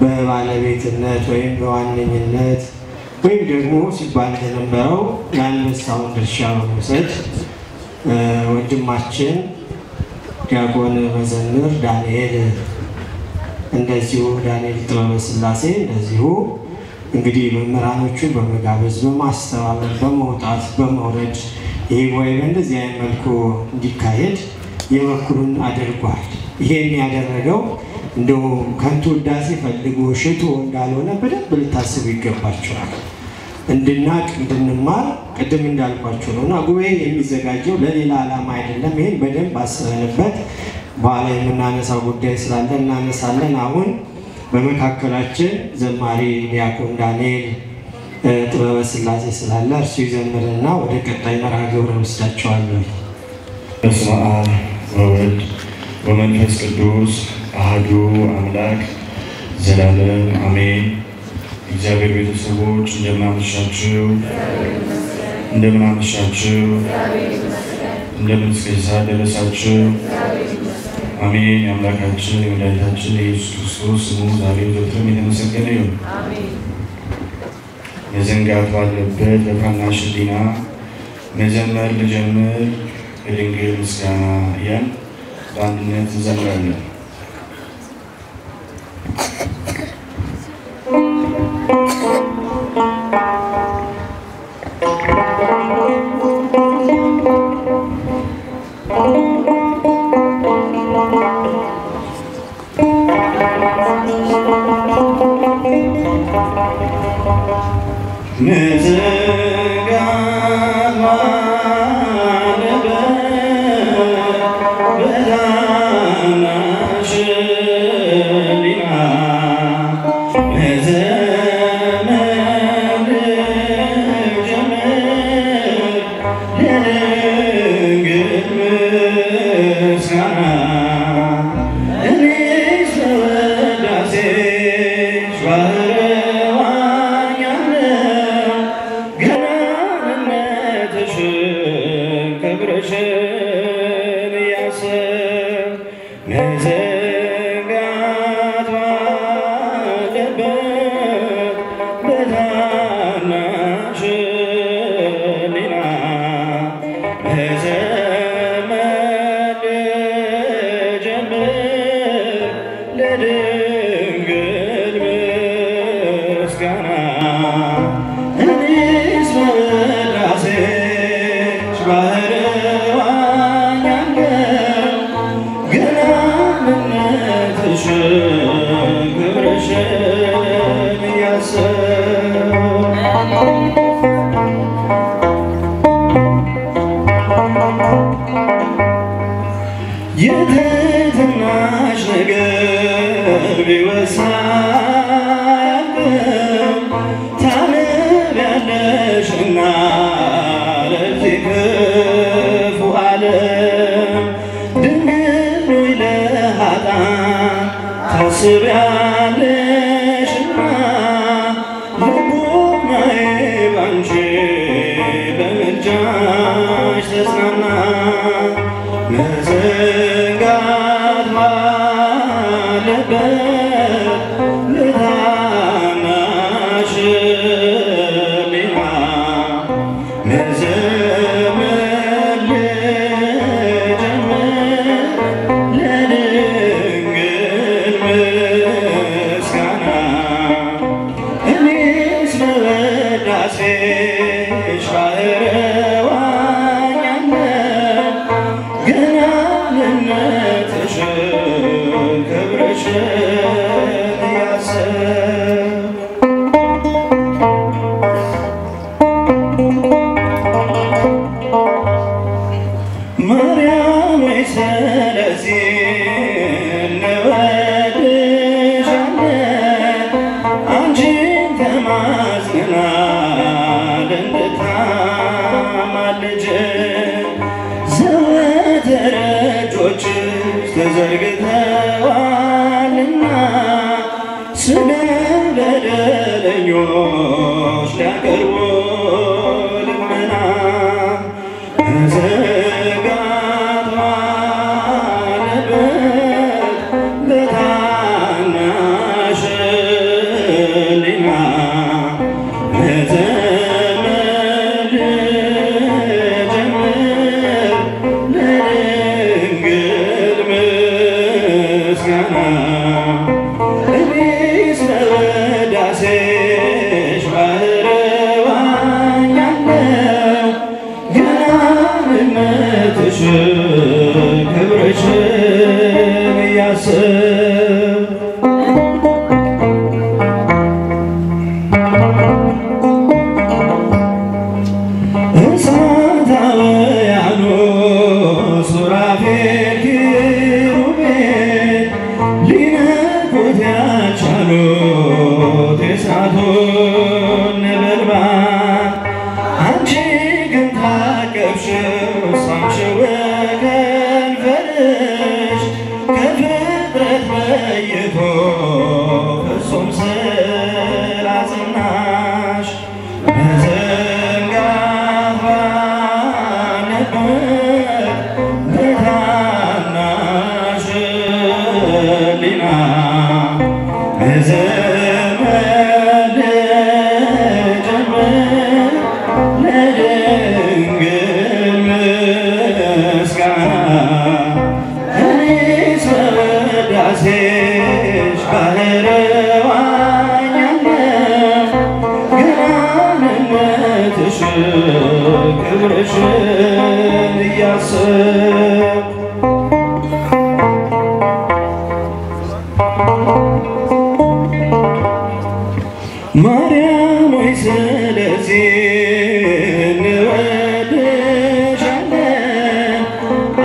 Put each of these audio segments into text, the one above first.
በባለቤትነት ወይም በዋነኝነት ወይም ደግሞ ሲባል የነበረው የአንበሳውን ድርሻ በመውሰድ ወንድማችን ዲያቆን መዘምር ዳንኤል እንደዚሁ ዳንኤል ጥበበ ስላሴ እንደዚሁ እንግዲህ መምህራኖቹን በመጋበዝ በማስተባበር በመውጣት በመውረድ ይሄ ወይ እንደዚህ አይነት መልኩ እንዲካሄድ የበኩሉን አድርጓል። ይሄን ያደረገው እንደው ከንቱ ውዳሴ ፈልጎ ሽቶ እንዳልሆነ በደንብ ልታስቡ ይገባቸዋል። እንድናቅ እንድንማር ቅድም እንዳልኳችሁ ነውና ጉባኤ የሚዘጋጀው ለሌላ ዓላማ አይደለም። ይሄን በደንብ አስበንበት በኋላ የምናነሳው ጉዳይ ስላለ እናነሳለን። አሁን በመካከላችን ዘማሪ ዲያቆን ዳንኤል ጥበበ ስላሴ ስላለ እርሱ ይዘምርና ወደ ቀጣይ መርሃ ግብር ወስዳቸዋለሁ። በስመ አብ ወወልድ ወመንፈስ ቅዱስ አሐዱ አምላክ ዘላለም አሜን። እግዚአብሔር ቤተሰቦች እንደምን አመሻችሁ? እንደምን እስከዛ ደረሳችሁ? አሜን። የአምላካችን የመድኃኒታችን የኢየሱስ ክርስቶስ ስሙ ዛሬም ዘወትርም የተመሰገነ ይሁን። መዘንጋት ባለበት በታናሽ ሕሊና መዘመር ልጀምር በድንግል ምስጋና እያልን በአንድነት እንዘምራለን። በታናሽ እንፋሎት የእሳቱን ነበልባል አንቺ ግን ታቀብሽው ሳምሽው ከንፈርሽ ከፍጥረት ለይቶ ፍጹም ስላጸናሽ በዘንጋፋ ነበር በታናሽ ሕሊና በዘመን ጀምር ለድንግል ምስጋና እኔስ በውዳሴሽ ባህር ዋኛለሁ ገናንነትሽን ክብርሽን እያሰብኩ ማርያም ሆይ ስለዚህ እንወድሻለን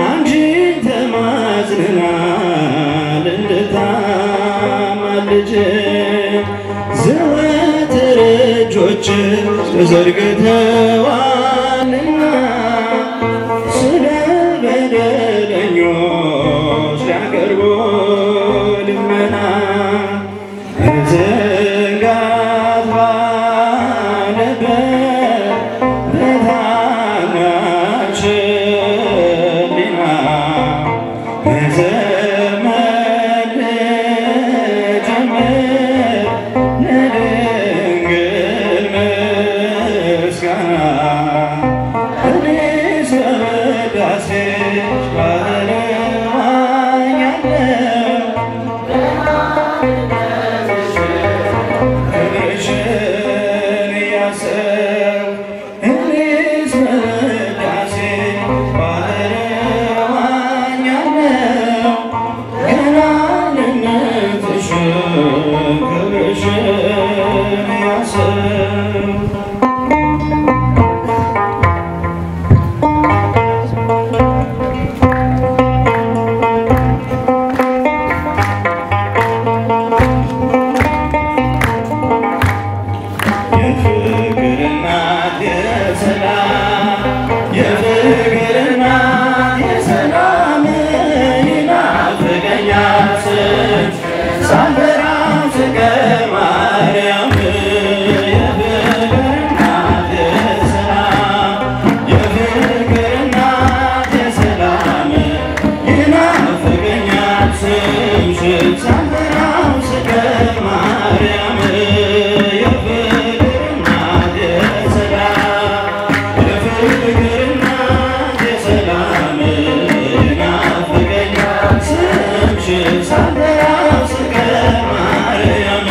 አንቺን ተማጽነናል እንድታማልጅን ዘወትር እጆችሽ ተዘርግተዋልና ስለ በደለኞች ሊያቀርቡ ልመና በዘንጋፋ ነበር በታናሽ ሕሊና በዘመን ጀምር ለድንግል ምስጋና እኔስ በውዳሴሽ ባህር ዋኛለሁ ክብርሽን እያሰብኩ እኔስ በውዳሴሽ ባህር ዋኛለሁ ገናንነትሽን ክብርሽን እያሰብኩ የፍቅር እናት የሰላም ይናፍቀኛል ስምሽ ሳልጠራው ስቀር ማርያም የፍቅር እናት የሰላም ይናፍቀኛል ስምሽ ሳልጠራው ስቀር ማርያም ሳልጠራው ስቀር ማርያም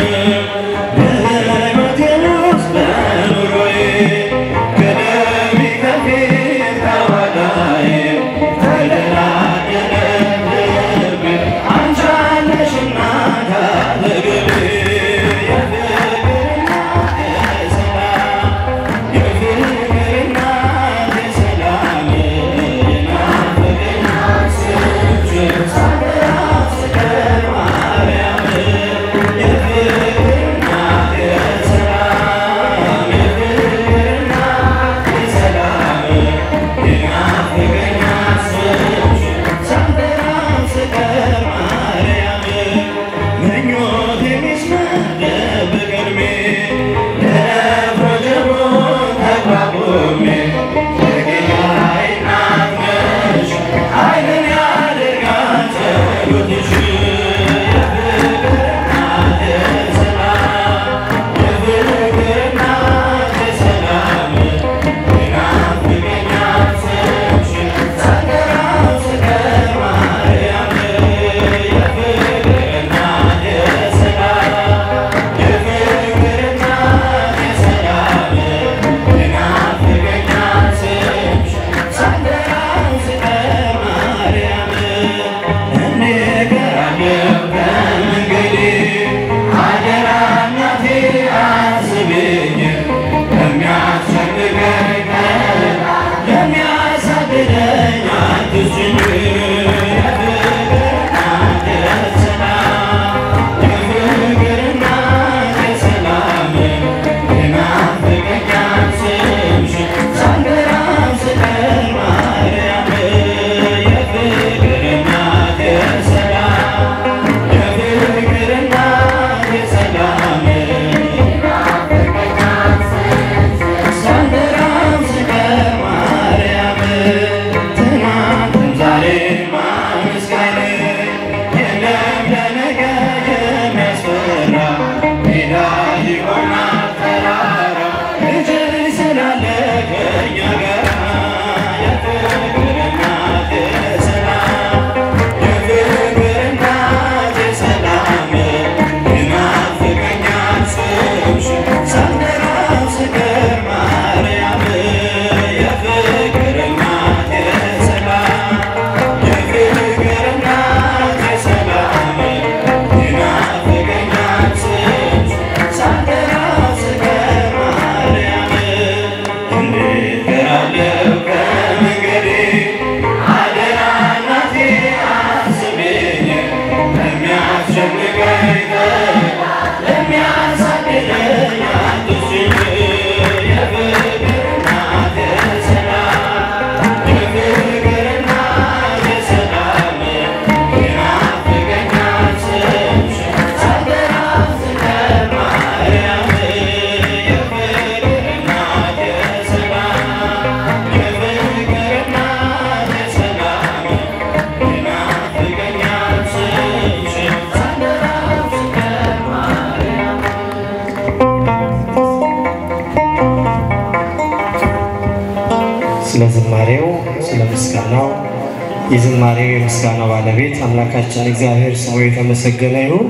የዝማሬው የምስጋና ባለቤት አምላካችን እግዚአብሔር ስሙ የተመሰገነ ይሁን።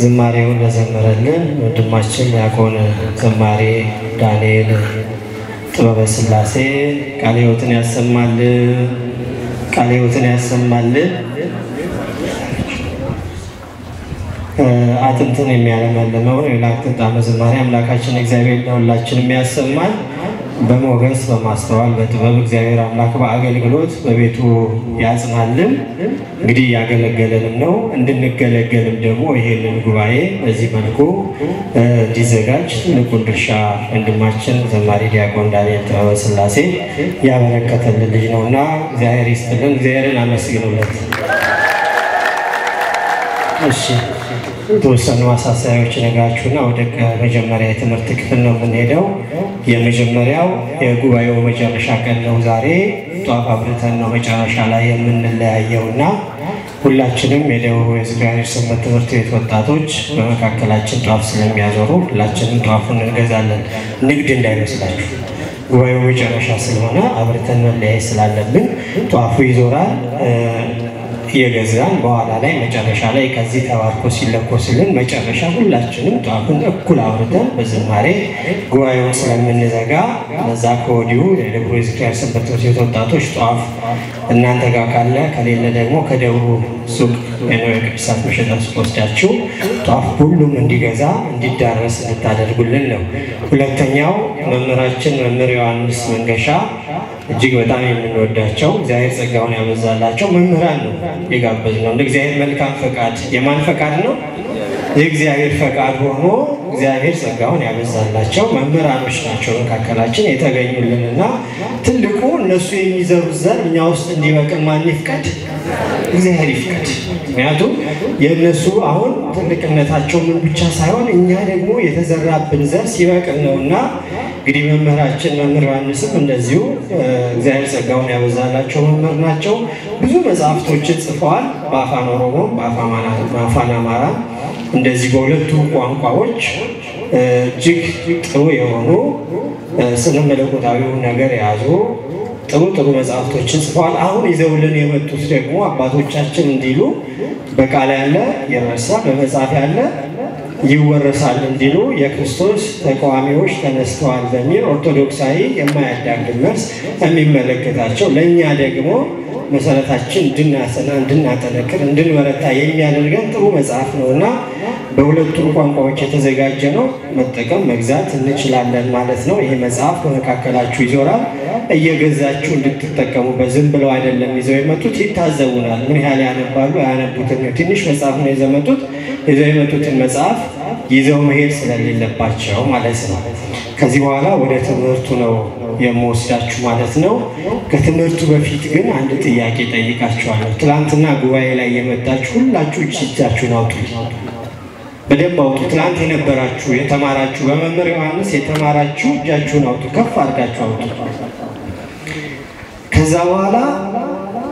ዝማሬውን ለዘመረልን ወንድማችን ዲያቆን ዘማሪ ዳንኤል ጥበበ ሥላሴ ቃለ ሕይወትን ያሰማልን፣ ቃለ ሕይወትን ያሰማልን። አጥንትን የሚያለመልመው የላክትን ጣዕመ ዝማሬ አምላካችን እግዚአብሔር ለሁላችንም ያሰማል። በሞገስ በማስተዋል በጥበብ እግዚአብሔር አምላክ በአገልግሎት በቤቱ ያጽናልን። እንግዲህ ያገለገለንም ነው እንድንገለገልም ደግሞ ይሄንን ጉባኤ በዚህ መልኩ እንዲዘጋጅ ትልቁን ድርሻ ወንድማችን ዘማሪ ዲያቆን ዳንኤል ጥበበ ሥላሴ ያበረከተልን ልጅ ነውና እግዚአብሔር ይስጥልን። እግዚአብሔርን አመስግኑለት። እሺ የተወሰኑ ማሳሰቢያዎች ነግራችሁና ወደ መጀመሪያ የትምህርት ክፍል ነው የምንሄደው። የመጀመሪያው የጉባኤው መጨረሻ ቀን ነው ዛሬ። ጧፍ አብርተን ነው መጨረሻ ላይ የምንለያየውና ሁላችንም የደቡብ የእግዚአብሔር ሰንበት ትምህርት ቤት ወጣቶች በመካከላችን ጧፍ ስለሚያዞሩ ሁላችንም ጧፉን እንገዛለን። ንግድ እንዳይመስላችሁ፣ ጉባኤው መጨረሻ ስለሆነ አብርተን መለያየት ስላለብን ጧፉ ይዞራል። የገዛን በኋላ ላይ መጨረሻ ላይ ከዚህ ተባርኮ ሲለኮስልን መጨረሻ ሁላችንም ጧፉን እኩል አብርተን በዝማሬ ጉባኤውን ስለምንዘጋ ለዛ ከወዲሁ የደቡብ የእግዚአብሔር ሰንበት ትምህርት ቤት ወጣቶች ጧፍ እናንተ ጋር ካለ ከሌለ ደግሞ ከደቡብ ሱቅ የቅዱሳት መሸጫ ሱቅ ወስዳችሁ ጧፍ ሁሉም እንዲገዛ እንዲዳረስ እንድታደርጉልን ነው። ሁለተኛው መምህራችን መምህር ዮሐንስ መንገሻ እጅግ በጣም የምንወዳቸው እግዚአብሔር ጸጋውን ያበዛላቸው መምህራን ነው የጋበዝነው። እንደ እግዚአብሔር መልካም ፈቃድ የማን ፈቃድ ነው? የእግዚአብሔር ፈቃድ ሆኖ እግዚአብሔር ጸጋውን ያበዛላቸው መምህራኖች ናቸው መካከላችን የተገኙልንና ትልቁ እነሱ የሚዘሩት ዘር እኛ ውስጥ እንዲበቅል ማን ይፍቀድ? እግዚአብሔር ይፍቀድ። ምክንያቱም የእነሱ አሁን ትልቅነታቸው ምን ብቻ ሳይሆን እኛ ደግሞ የተዘራብን ዘር ሲበቅል ነውና እንግዲህ መምህራችን መምህር ዮሐንስም እንደዚሁ እግዚአብሔር ጸጋውን ያበዛላቸው መምህር ናቸው። ብዙ መጽሐፍቶችን ጽፈዋል። በአፋን ኦሮሞ በአፋን አማራ እንደዚህ በሁለቱ ቋንቋዎች እጅግ ጥሩ የሆኑ ስነ መለኮታዊውን ነገር የያዙ ጥሩ መጽሐፍቶችን ጽፈዋል። አሁን ይዘውልን የመጡት ደግሞ አባቶቻችን እንዲሉ በቃል ያለ ይረሳ በመጽሐፍ ያለ ይወረሳል እንዲሉ የክርስቶስ ተቃዋሚዎች ተነስተዋል በሚል ኦርቶዶክሳዊ የማያዳግም መልስ የሚመለከታቸው ለእኛ ደግሞ መሰረታችን እንድናሰና እንድናጠነክር እንድንበረታ የሚያደርገን ጥሩ መጽሐፍ ነውና በሁለቱም ቋንቋዎች የተዘጋጀ ነው። መጠቀም መግዛት እንችላለን ማለት ነው። ይሄ መጽሐፍ በመካከላችሁ ይዞራል። እየገዛችሁ እንድትጠቀሙበት ዝም ብለው አይደለም ይዘው የመጡት፣ ይታዘቡናል። ምን ያህል ያነባሉ አያነቡትን ትንሽ መጽሐፍ ነው የዘመቱት። ይዘው የመጡትን መጽሐፍ ይዘው መሄድ ስለሌለባቸው ማለት ነው። ከዚህ በኋላ ወደ ትምህርቱ ነው የምወስዳችሁ ማለት ነው። ከትምህርቱ በፊት ግን አንድ ጥያቄ ጠይቃችኋለሁ። ትላንትና ጉባኤ ላይ የመጣችሁ ሁላችሁ እጃችሁን አውጡ፣ በደንብ አውጡ። ትላንት የነበራችሁ የተማራችሁ በመምህር ዮሐንስ የተማራችሁ እጃችሁን አውጡ፣ ከፍ አድርጋችሁ አውጡ። ከዛ በኋላ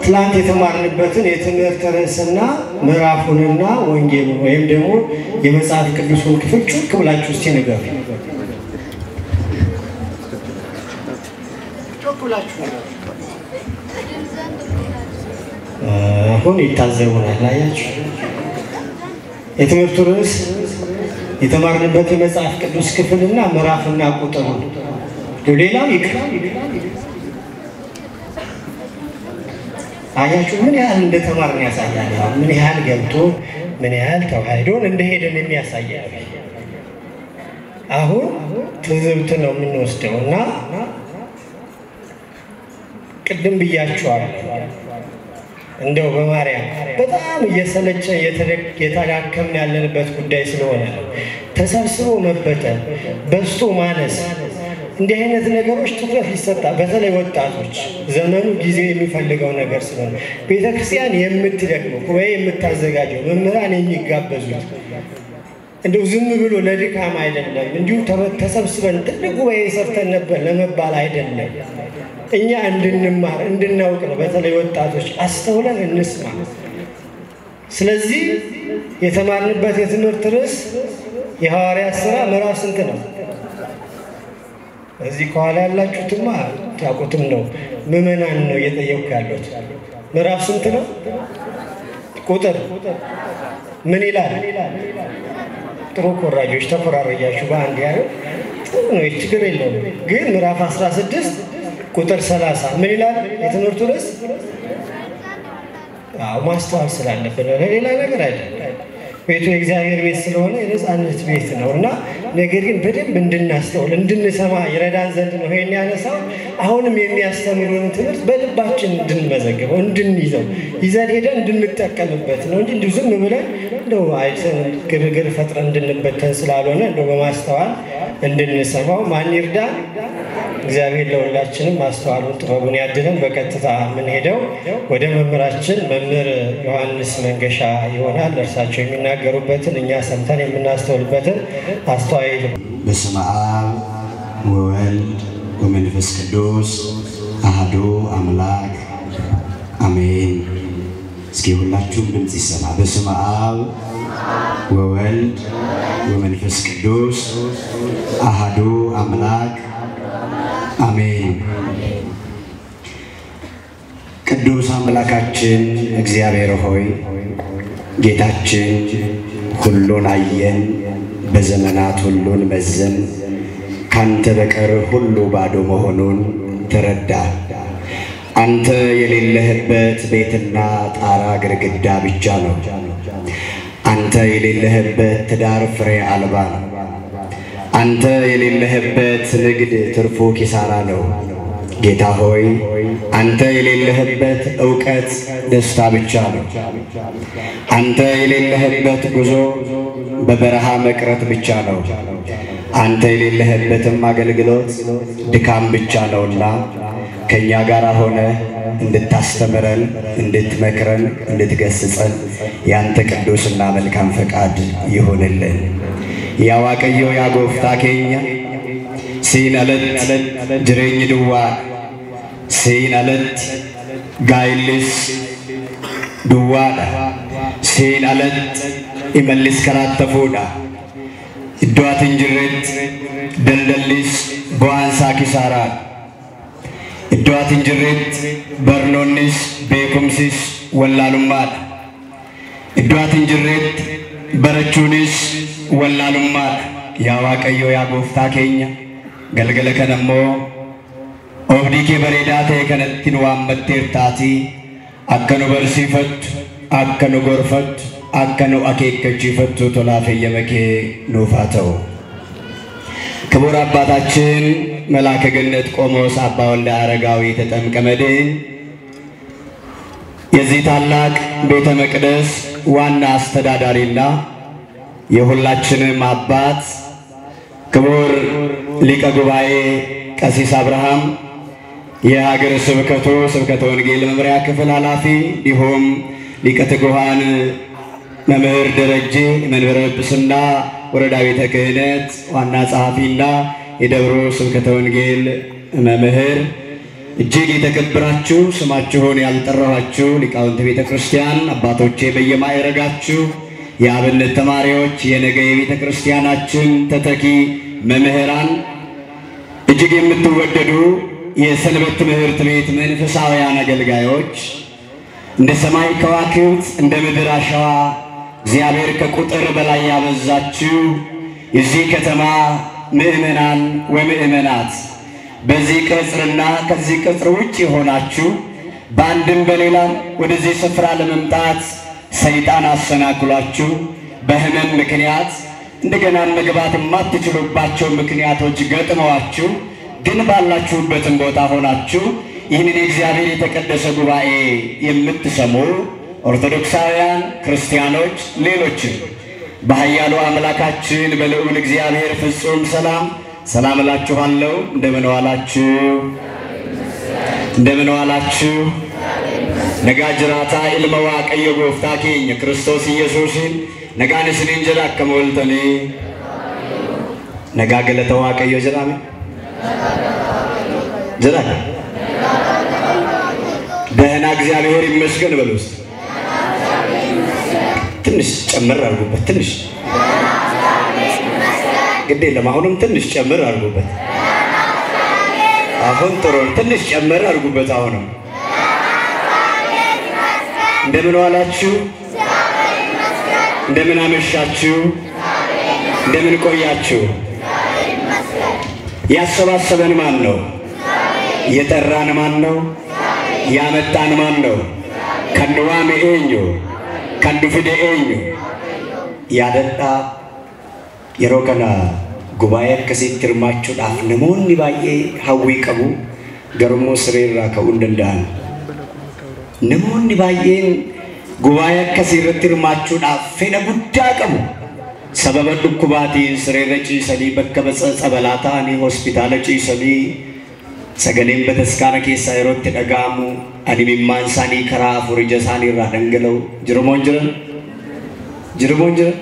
ትላንት የተማርንበትን የትምህርት ርዕስና ምዕራፉንና ወንጌሉን ወይም ደግሞ የመጽሐፍ ቅዱሱን ክፍል ጩክ ብላችሁ እስቲ ንገሩ። አሁን ይታዘቡናል። አያችሁ፣ የትምህርቱ ርዕስ የተማርንበት የመጽሐፍ ቅዱስ ክፍልና ምዕራፍና ቁጥሩ ሌላው ይቅር። አያችሁ ምን ያህል እንደተማርን ያሳያል። ምን ያህል ገብቶ ምን ያህል ተዋህዶን እንደሄደን የሚያሳያል። አሁን ትዝብት ነው የምንወስደውና ቅድም ብያችኋለሁ። እንደው በማርያም በጣም እየሰለቸ የተዳከምን ያለንበት ጉዳይ ስለሆነ ነው። ተሰብስቦ መበተን፣ በዝቶ ማነስ፣ እንዲህ አይነት ነገሮች ትኩረት ሊሰጣ በተለይ ወጣቶች ዘመኑ ጊዜ የሚፈልገው ነገር ስለሆነ ቤተክርስቲያን የምትደክመው ጉባኤ የምታዘጋጀው መምህራን የሚጋበዙት እንደው ዝም ብሎ ለድካም አይደለም። እንዲሁ ተሰብስበን ትልቅ ጉባኤ ሰርተን ነበር ለመባል አይደለም። እኛ እንድንማር እንድናውቅ ነው። በተለይ ወጣቶች አስተውለን እንስማ። ስለዚህ የተማርንበት የትምህርት ርዕስ የሐዋርያት ሥራ ምዕራፍ ስንት ነው? እዚህ ከኋላ ያላችሁትማ ታውቁትም ነው። ምዕመናን ነው እየጠየቁ ያሉት። ምዕራፍ ስንት ነው? ቁጥር ምን ይላል? ጥሩ ኮራጆች ተኮራረጃችሁ በአንድ ያለው ነው ችግር የለውም። ግን ምዕራፍ 16 ቁጥር 30 ምን ይላል? የትምህርቱ ርዕስ ማስተዋል ስላለብን ሌላ ነገር አይደለም። ቤቱ የእግዚአብሔር ቤት ስለሆነ የነፃነት ቤት ነውና ነገር ግን በደንብ እንድናስተውል እንድንሰማ ይረዳን ዘንድ ነው ይሄን ያነሳው። አሁንም የሚያስተምሩን ትምህርት በልባችን እንድንመዘግበው እንድንይዘው ይዘን ሄደን እንድንጠቀምበት ነው እንጂ ዝም ብለን እንደው አይተን ግርግር ፈጥረን እንድንበተን ስላልሆነ እንደው በማስተዋል እንድንሰማው ማን ይርዳን? እግዚአብሔር ለሁላችንም ማስተዋሉን ጥበቡን ያድለን። በቀጥታ ምን ሄደው ወደ መምህራችን መምህር ዮሐንስ መንገሻ ይሆናል። እርሳቸው የሚናገሩበትን እኛ ሰምተን የምናስተውልበትን አስተዋይ። በስመ አብ ወወልድ ወመንፈስ ቅዱስ አሐዱ አምላክ አሜን። እስኪ ሁላችሁም ድምጽ ይሰማ። በስመ አብ ወወልድ ወመንፈስ ቅዱስ አሐዱ አምላክ አሜን። ቅዱስ አምላካችን እግዚአብሔር ሆይ ጌታችን ሁሉን አየን፣ በዘመናት ሁሉን መዘን፣ ካንተ በቀር ሁሉ ባዶ መሆኑን ተረዳ። አንተ የሌለህበት ቤትና ጣራ ግድግዳ ብቻ ነው። አንተ የሌለህበት ትዳር ፍሬ አልባ ነው። አንተ የሌለህበት ንግድ ትርፉ ኪሳራ ነው። ጌታ ሆይ አንተ የሌለህበት ዕውቀት ደስታ ብቻ ነው። አንተ የሌለህበት ጉዞ በበረሃ መቅረት ብቻ ነው። አንተ የሌለህበትም አገልግሎት ድካም ብቻ ነውና ከኛ ጋር ሆነ እንድታስተምረን፣ እንድትመክረን፣ እንድትገስጸን ያንተ ቅዱስና መልካም ፈቃድ ይሁንልን። ያ ዋቀዮ ያ ጎፍታ ኬኛ ሲናለት ጅሬኝ ድዋ ሲናለት ጋይልስ ድዋዳ ሲናለት ኢመልስ ከራተፉዳ እዷትን ጅሬት ደልደልስ በዋንሳ ኪሳራ እዷትን ጅሬት በርኖንስ ቤኩምሲስ ወላሉማዳ እዷትን ጅሬት በረቹንስ ወላሉማዳ ያ ዋቀዮ ያ ጎፍታ ኬኛ ገልገለ ከነሞ ኦብዲኬ በሬዳቴ ከነቲን ዋመቴርታቲ አከኑ በርሲፈት አከኑ ጎርፈት አከኑ አኬከቺፈቱ ቶላፈ የመኬ ኑፋተው ክቡር አባታችን መልአከ ገነት ቆሞስ አባ ወልደ አረጋዊ ተጠምቀ መድኅን የዚህ ታላቅ ቤተ መቅደስ ዋና አስተዳዳሪና የሁላችንም አባት ክቡር ሊቀ ጉባኤ ቀሲስ አብርሃም የሀገረ ስብከቱ ስብከተ ወንጌል መምሪያ ክፍል ኃላፊ እንዲሁም ሊቀ ትጉሃን መምህር ደረጀ መንበረ ጵጵስና ወረዳ ቤተ ክህነት ዋና ጸሐፊና የደብሩ ስብከተ ወንጌል መምህር እጅግ የተከበራችሁ ስማችሁን ያልጠራኋችሁ ሊቃውንት ቤተ ክርስቲያን አባቶቼ በየማዕረጋችሁ የአብነት ተማሪዎች የነገ የቤተ ክርስቲያናችን ተተኪ መምህራን እጅግ የምትወደዱ የሰንበት ትምህርት ቤት መንፈሳውያን አገልጋዮች እንደ ሰማይ ከዋክብት እንደ ምድር አሸዋ እግዚአብሔር ከቁጥር በላይ ያበዛችሁ የዚህ ከተማ ምእመናን ወምእመናት በዚህ ቅጽርና ከዚህ ቅጽር ውጭ ሆናችሁ በአንድም በሌላም ወደዚህ ስፍራ ለመምጣት ሰይጣን አሰናክሏችሁ በህመም ምክንያት እንደገና መግባት የማትችሉባቸው ምክንያቶች ገጥመዋችሁ ግን ባላችሁበትም ቦታ ሆናችሁ ይህንን የእግዚአብሔር የተቀደሰ ጉባኤ የምትሰሙ ኦርቶዶክሳውያን ክርስቲያኖች ሌሎችም በኃያሉ አምላካችን በልዑል እግዚአብሔር ፍጹም ሰላም እላችኋለሁ። እንደምን ዋላችሁ? እንደምን ዋላችሁ? ነጋጅራታ ኢልመዋ ቀዮ ጎፍታ ኬኝ ክርስቶስ ኢየሱስን ነጋንስን እንጀራ ከመወልተኔ ነጋ ገለተዋ ቀዮ ጀራሜ ጀራ ደህና እግዚአብሔር ይመስገን በሉስ። ትንሽ ጨምር አድርጉበት። ትንሽ ግዴ ለማሁንም ትንሽ ጨምር አድርጉበት። አሁን ጥሩ ትንሽ ጨምር አድርጉበት። አሁንም እንደምን ዋላችሁ? እንደምን አመሻችሁ? እንደምን ቆያችሁ? ያሰባሰበን ማን ነው? የጠራን ማን ነው? ያመጣን ማን ነው? ከንዋሜ ኤኙ ከንዱፍዴ ኤኙ ያደጣ የሮከና ጉባኤ ከሲት ትርማቹዳፍ ነሞኒ ባዬ ሀዊ ቀቡ ገርሞ ስሬራ ከኡንደንዳን ነሞኒ ባዬን ጉባኤ ከሲት ትርማቹዳፍ ፌነ ጉዳ ቀቡ ሰበበ ዱኩባቲ ስሬራ ጪሰሊ በከበጸ ጸበላታኒ ሆስፒታል ጪሰሊ ሰገሌን በተስካረ ኬሳ የሮት ደጋሙ አኒሚማን ሳኒ ከራ ፉርጀ ሳኒ ራ ደንገለው ጅርሞንጅር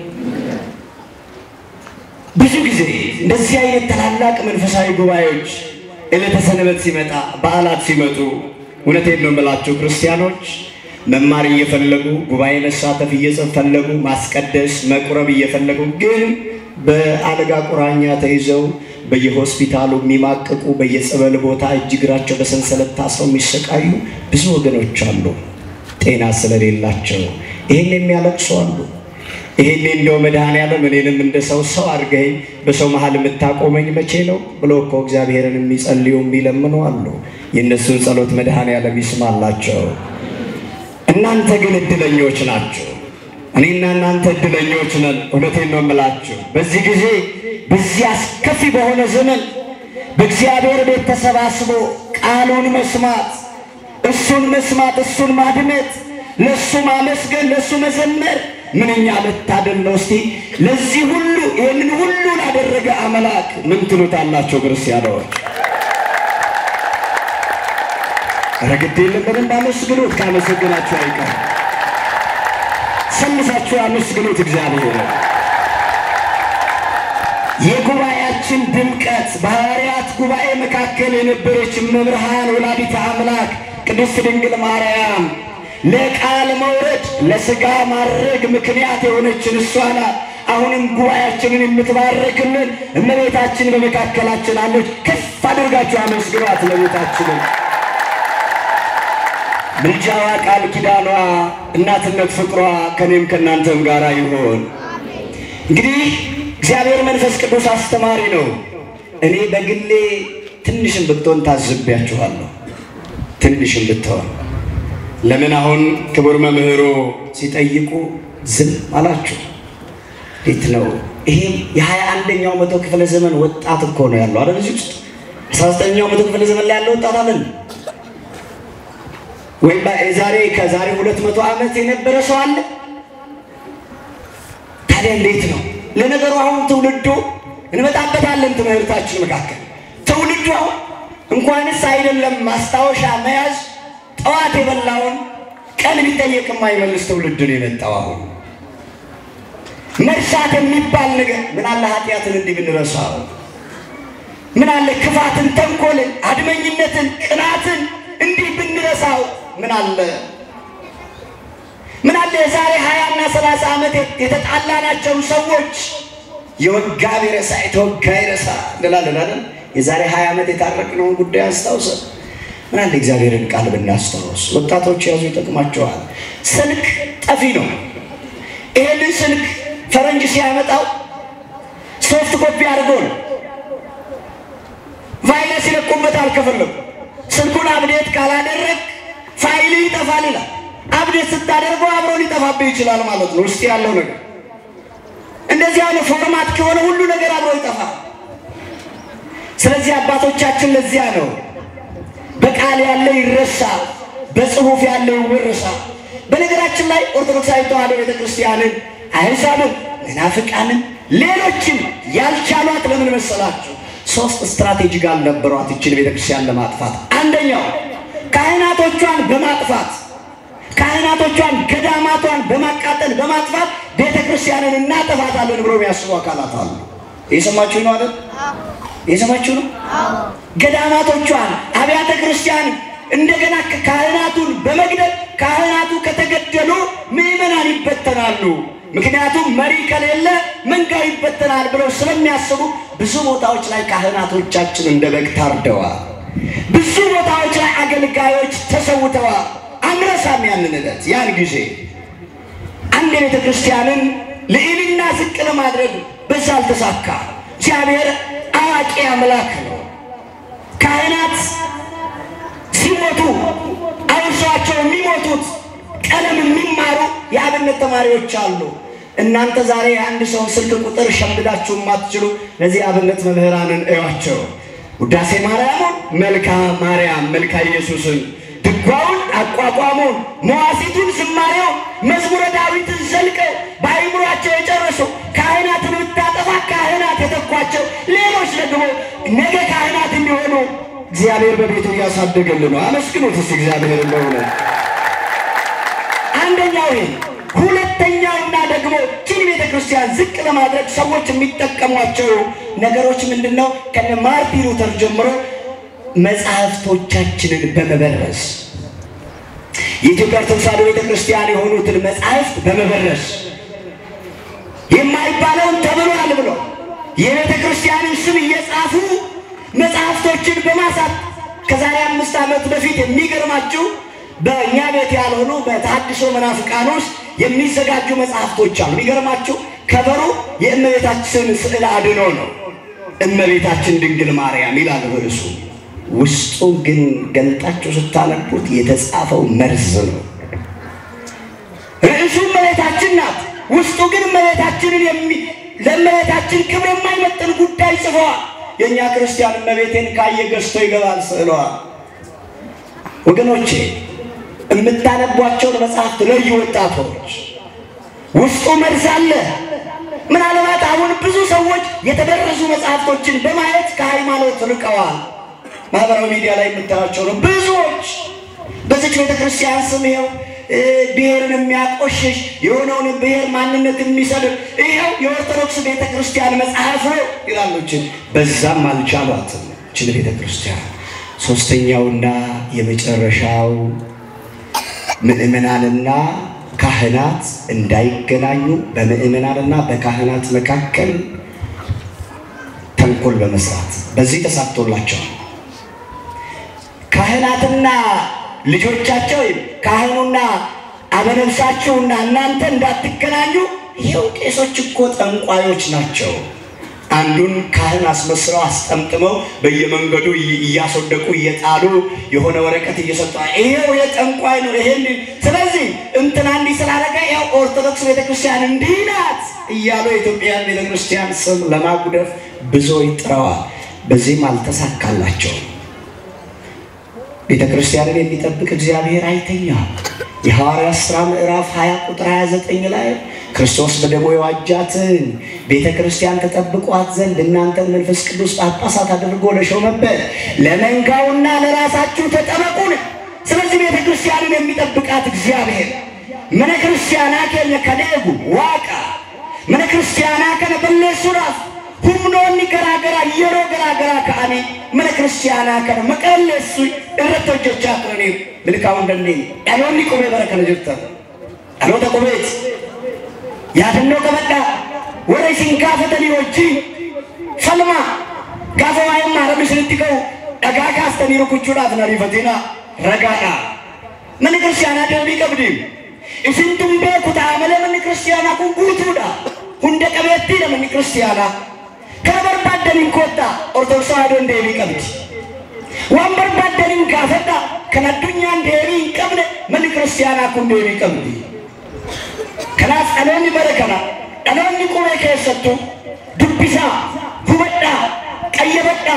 ብዙ ጊዜ እንደዚህ አይነት ታላላቅ መንፈሳዊ ጉባኤዎች ዕለተ ሰንበት ሲመጣ በዓላት ሲመጡ እውነቴን ነው የምላችሁ ክርስቲያኖች መማር እየፈለጉ ጉባኤ መሳተፍ እየፈለጉ ማስቀደስ መቁረብ እየፈለጉ ግን በአልጋ ቁራኛ ተይዘው በየሆስፒታሉ የሚማቀቁ በየጸበል ቦታ እጅግራቸው በሰንሰለት ታስረው የሚሰቃዩ ብዙ ወገኖች አሉ ጤና ስለሌላቸው ይሄን የሚያለቅሱ አሉ ይሄን እንደው መድኃኔዓለም እኔንም እንደ ሰው አድርገኝ በሰው መሃል የምታቆመኝ መቼ ነው ብሎ እኮ እግዚአብሔርን የሚጸልዩ የሚለምኑ አሉ የነሱን ጸሎት መድኃኔዓለም ይስማላቸው እናንተ ግን እድለኞች ናችሁ እኔና እናንተ እድለኞች ነን እውነቴን ነው የምላችሁ በዚህ ጊዜ በዚህ አስከፊ በሆነ ዘመን በእግዚአብሔር ቤት ተሰባስቦ ቃሉን መስማት እሱን ማድመጥ ለሱ ማመስገን ለሱ መዘመር ምንኛ መታደል ነው እስቲ ለዚህ ሁሉ ይሄንን ሁሉ ያደረገ አምላክ ምን ትሉታላችሁ ክርስቲያኖች ረግዴለም በደንብ አመስግኑት ካመሰገናችሁ አይቀር ሰምሳችሁ አመስግኑት እግዚአብሔር የጉባኤያችን ድምቀት በሐዋርያት ጉባኤ መካከል የነበረች መብርሃን ወላዲተ አምላክ ቅድስት ድንግል ማርያም ለቃል መውረድ ለሥጋ ማረግ ምክንያት የሆነችን እሷ ናት አሁንም ጉባኤያችንን የምትባርክልን እመቤታችን በመካከላችን አለች ከፍ አድርጋችሁ አመስግኗት ለቤታችን ምልጃዋ ቃል ኪዳኗ እናትነት ፍቅሯ ከኔም ከናንተም ጋር ይሁን እንግዲህ እግዚአብሔር መንፈስ ቅዱስ አስተማሪ ነው እኔ በግሌ ትንሽም ብትሆን ታዝቢያችኋለሁ ትንሽም ብትሆን ለምን አሁን ክቡር መምህሩ ሲጠይቁ ዝም አላችሁ እንዴት ነው ይሄ የ21ኛው መቶ ክፍለ ዘመን ወጣት እኮ ነው ያለው አይደል እዚህ ውስጥ 19ኛው መቶ ክፍለ ዘመን ላይ ያለው ወጣት አይደል ወይ ከዛሬ 200 ዓመት የነበረ ሰው አለ ታዲያ እንዴት ነው ለነገሩ አሁን ትውልዱ እንመጣበታለን ትምህርታችን መካከል ትውልዱ አሁን እንኳንስ አይደለም ማስታወሻ መያዝ ጠዋት የበላውን ቀን ቢጠየቅ የማይመልስ ትውልድ ነው የመጣው አሁን መርሳት የሚባል ነገር ምን አለ ኃጢአትን እንዲህ ብንረሳው ምን አለ ክፋትን ተንኮልን አድመኝነትን ቅናትን እንዲህ ብንረሳው ምን አለ ዛሬ 20 እና 30 ዓመት የተጣላናቸው ሰዎች የወጋ ቢረሳ የተወጋ ይረሳ እንላለን አይደል የዛሬ 20 ዓመት የታረቅነውን ጉዳይ አስታውሰን ምን አለ እግዚአብሔርን ቃል ብናስታውስ ወጣቶች ያዙ ይጠቅማቸዋል ስልክ ጠፊ ነው ይሄንን ስልክ ፈረንጅ ሲያመጣው ሶፍት ኮፒ አድርጎ ቫይረስ ይለቁበታል ከፈለጉ ስልኩን አፕዴት ካላደረግ ፋይል ይጠፋል ይላል አፕዴት ስታደርገው አብሮ ሊጠፋብህ ይችላል ማለት ነው ውስጥ ያለው ነገር እንደዚህ አይነት ፎርማት ከሆነ ሁሉ ነገር አብሮ ይጠፋል ስለዚህ አባቶቻችን ለዚያ ነው በቃል ያለው ይረሳ በጽሁፍ ያለው ይወረሳ በነገራችን ላይ ኦርቶዶክሳዊ ተዋሕዶ ቤተክርስቲያንን አይዛብን መናፍቃንን ሌሎችን ያልቻሏት ለምን መሰላችሁ ሶስት ስትራቴጂካል ነበሯት እቺን ቤተክርስቲያን ለማጥፋት አንደኛው ካህናቶቿን በማጥፋት ካህናቶቿን ገዳማቷን በማቃጠል በማጥፋት ቤተክርስቲያንን እናጠፋታለን ብለው የሚያስቡ አካላት አሉ እየሰማችሁ ነው አይደል እየሰማችሁ ነው ገዳማቶቿን አብያተ ክርስቲያን እንደገና ካህናቱን በመግደል ካህናቱ ከተገደሉ ምእመናን ይበተናሉ ምክንያቱም መሪ ከሌለ መንጋው ይበተናል ብለው ስለሚያስቡ ብዙ ቦታዎች ላይ ካህናቶቻችን እንደበግ ታርደዋል ብዙ ቦታዎች ላይ አገልጋዮች ተሰውተዋል አንረሳም ያንን ዕለት። ያን ጊዜ አንድ ቤተ ክርስቲያንን ልዕልና ዝቅ ለማድረግ በዛ አልተሳካ። እግዚአብሔር አዋቂ አምላክ ነው። ካህናት ሲሞቱ አውርሷቸው የሚሞቱት ቀለም የሚማሩ የአብነት ተማሪዎች አሉ። እናንተ ዛሬ አንድ ሰው ስልክ ቁጥር ሸምዳችሁ ማትችሉ ለዚህ አብነት መምህራንን እዩዋቸው። ውዳሴ ማርያምን፣ መልካ ማርያም፣ መልካ ኢየሱስን፣ ድጓውን፣ አቋቋሙን፣ መዋሲቱን፣ ዝማሬውን፣ መዝሙረ ዳዊትን ዘልቀው በአይምሯቸው የጨረሱ ካህናትን ብታጠፋ ካህናት የተኳቸው ሌሎች ደግሞ ነገ ካህናት እንዲሆኑ እግዚአብሔር በቤቱ እያሳደገልን ነው። አመስግኑት እስቲ እግዚአብሔር እንደሆነ። አንደኛው ይሄ። ሁለተኛውና ደግሞ ኪን ቤተ ክርስቲያን ዝቅ ለማድረግ ሰዎች የሚጠቀሟቸው ነገሮች ምንድነው? ከነ ማርቲን ሉተር ጀምሮ መጽሐፍቶቻችንን በመበረዝ የኢትዮጵያ ኦርቶዶክስ ተዋሕዶ ቤተ ክርስቲያን የሆኑትን መጽሐፍት በመበረዝ የማይባለውን ተብሏል ብሎ የቤተ ክርስቲያንን ስም እየጻፉ መጽሐፍቶችን በማሳት ከዛሬ 5 ዓመት በፊት የሚገርማችሁ በእኛ ቤት ያልሆኑ በተሐድሶ መናፍቃኖች የሚዘጋጁ መጽሐፍቶች አሉ። የሚገርማችሁ ከበሩ የእመቤታችን ስዕል አድኖ ነው። እመቤታችን ድንግል ማርያም ይላል ርዕሱ። ውስጡ ግን ገልጣችሁ ስታነቡት የተጻፈው መርዝ ነው። ርዕሱ እመቤታችን ናት። ውስጡ ግን እመቤታችንን ለእመቤታችን ክብር የማይመጥን ጉዳይ ጽፈዋል። የእኛ ክርስቲያን እመቤቴን ካየ ገዝቶ ይገባል ስዕሏ። ወገኖቼ የምታነቧቸውን መጽሐፍት ለዩ ወጣቶች። ውስጡ መርዝ አለ። ምናልባት አሁን ብዙ ሰዎች የተበረዙ መጽሐፍቶችን በማየት ከሃይማኖት ርቀዋል። ማህበራዊ ሚዲያ ላይ የምታያቸው ነው ብዙዎች። በዚች ቤተክርስቲያን ስም ይኸው ብሔርን የሚያቆሽሽ የሆነውን ብሔር ማንነት የሚሰድብ ይኸው የኦርቶዶክስ ቤተክርስቲያን መጽሐፍ ነው ይላሉች። በዛም አልቻሏትም እችን ቤተክርስቲያን። ሶስተኛውና የመጨረሻው ምእመናንና ካህናት እንዳይገናኙ በምእመናንና በካህናት መካከል ተንኮል በመስራት በዚህ ተሳክቶላቸዋል። ካህናትና ልጆቻቸው ካህኑና አበነብሳቸውና እናንተ እንዳትገናኙ ይሄው ቄሶች እኮ ጠንቋዮች ናቸው። አንዱን ካህን አስመስለው አስጠምጥመው በየመንገዱ እያስወደቁ እየጣሉ የሆነ ወረቀት እየሰጡ ይሄው የጠንቋይ ነው ይሄን። ስለዚህ እንትና እንዲህ ስላደረገ ያው ኦርቶዶክስ ቤተክርስቲያን እንዲህ ናት እያሉ የኢትዮጵያን ቤተክርስቲያን ስም ለማጉደፍ ብዙዎች ጥረዋል። በዚህም አልተሳካላቸውም። ቤተክርስቲያንን የሚጠብቅ እግዚአብሔር አይተኛም። የሐዋርያት ሥራ ምዕራፍ 20 ቁጥር 29 ላይ ክርስቶስ በደሙ የዋጃትን ቤተክርስቲያን ተጠብቋት ዘንድ እናንተን መንፈስ ቅዱስ ጳጳሳት አድርጎ ለሾመበት ለመንጋውና ለራሳችሁ ተጠበቁን። ስለዚህ ቤተክርስቲያንን የሚጠብቃት እግዚአብሔር መነ ክርስቲያና ከነከደጉ ዋቃ መነ ክርስቲያና ከነበለሱራፍ ሁምኖኒ ገራገራ የሮ ገራገራ ካኒ መነ ክርስቲያና ከነ መቀለሱ እረቶጆቻ ከኔ ልካው እንደኔ ያሎኒ ቆሜ በረከነ ጅርታ አሎ ተቆሜት ያደኖ ከበዳ ወሬ ሲንካፈተኒ ወጂ ሰልማ ጋፈዋይማ ረብሽንቲከው ዳጋጋስተኒ ሩኩቹራ ፍናሪፈቲና ረጋዳ መነ ክርስቲያና ደቢ ቀብዲ እስንቱም በኩታ መለ መነ ክርስቲያና ኩንጉቱዳ ሁንደ ቀበቲ ለመነ ክርስቲያና ከበርባደን ኮታ ኦርቶዶክስ ተዋሕዶ እንደቢ ቀብዲ ወንበርባደን ጋፈዳ ከነዱኛ እንደቢ ቀብደ መነ ክርስቲያና ኩንደቢ ቀብዲ ከናስ አሎኒ በረከና አሎኒ ቆሜ ከሰጡ ዱብሳ ሁመዳ ቀየበዳ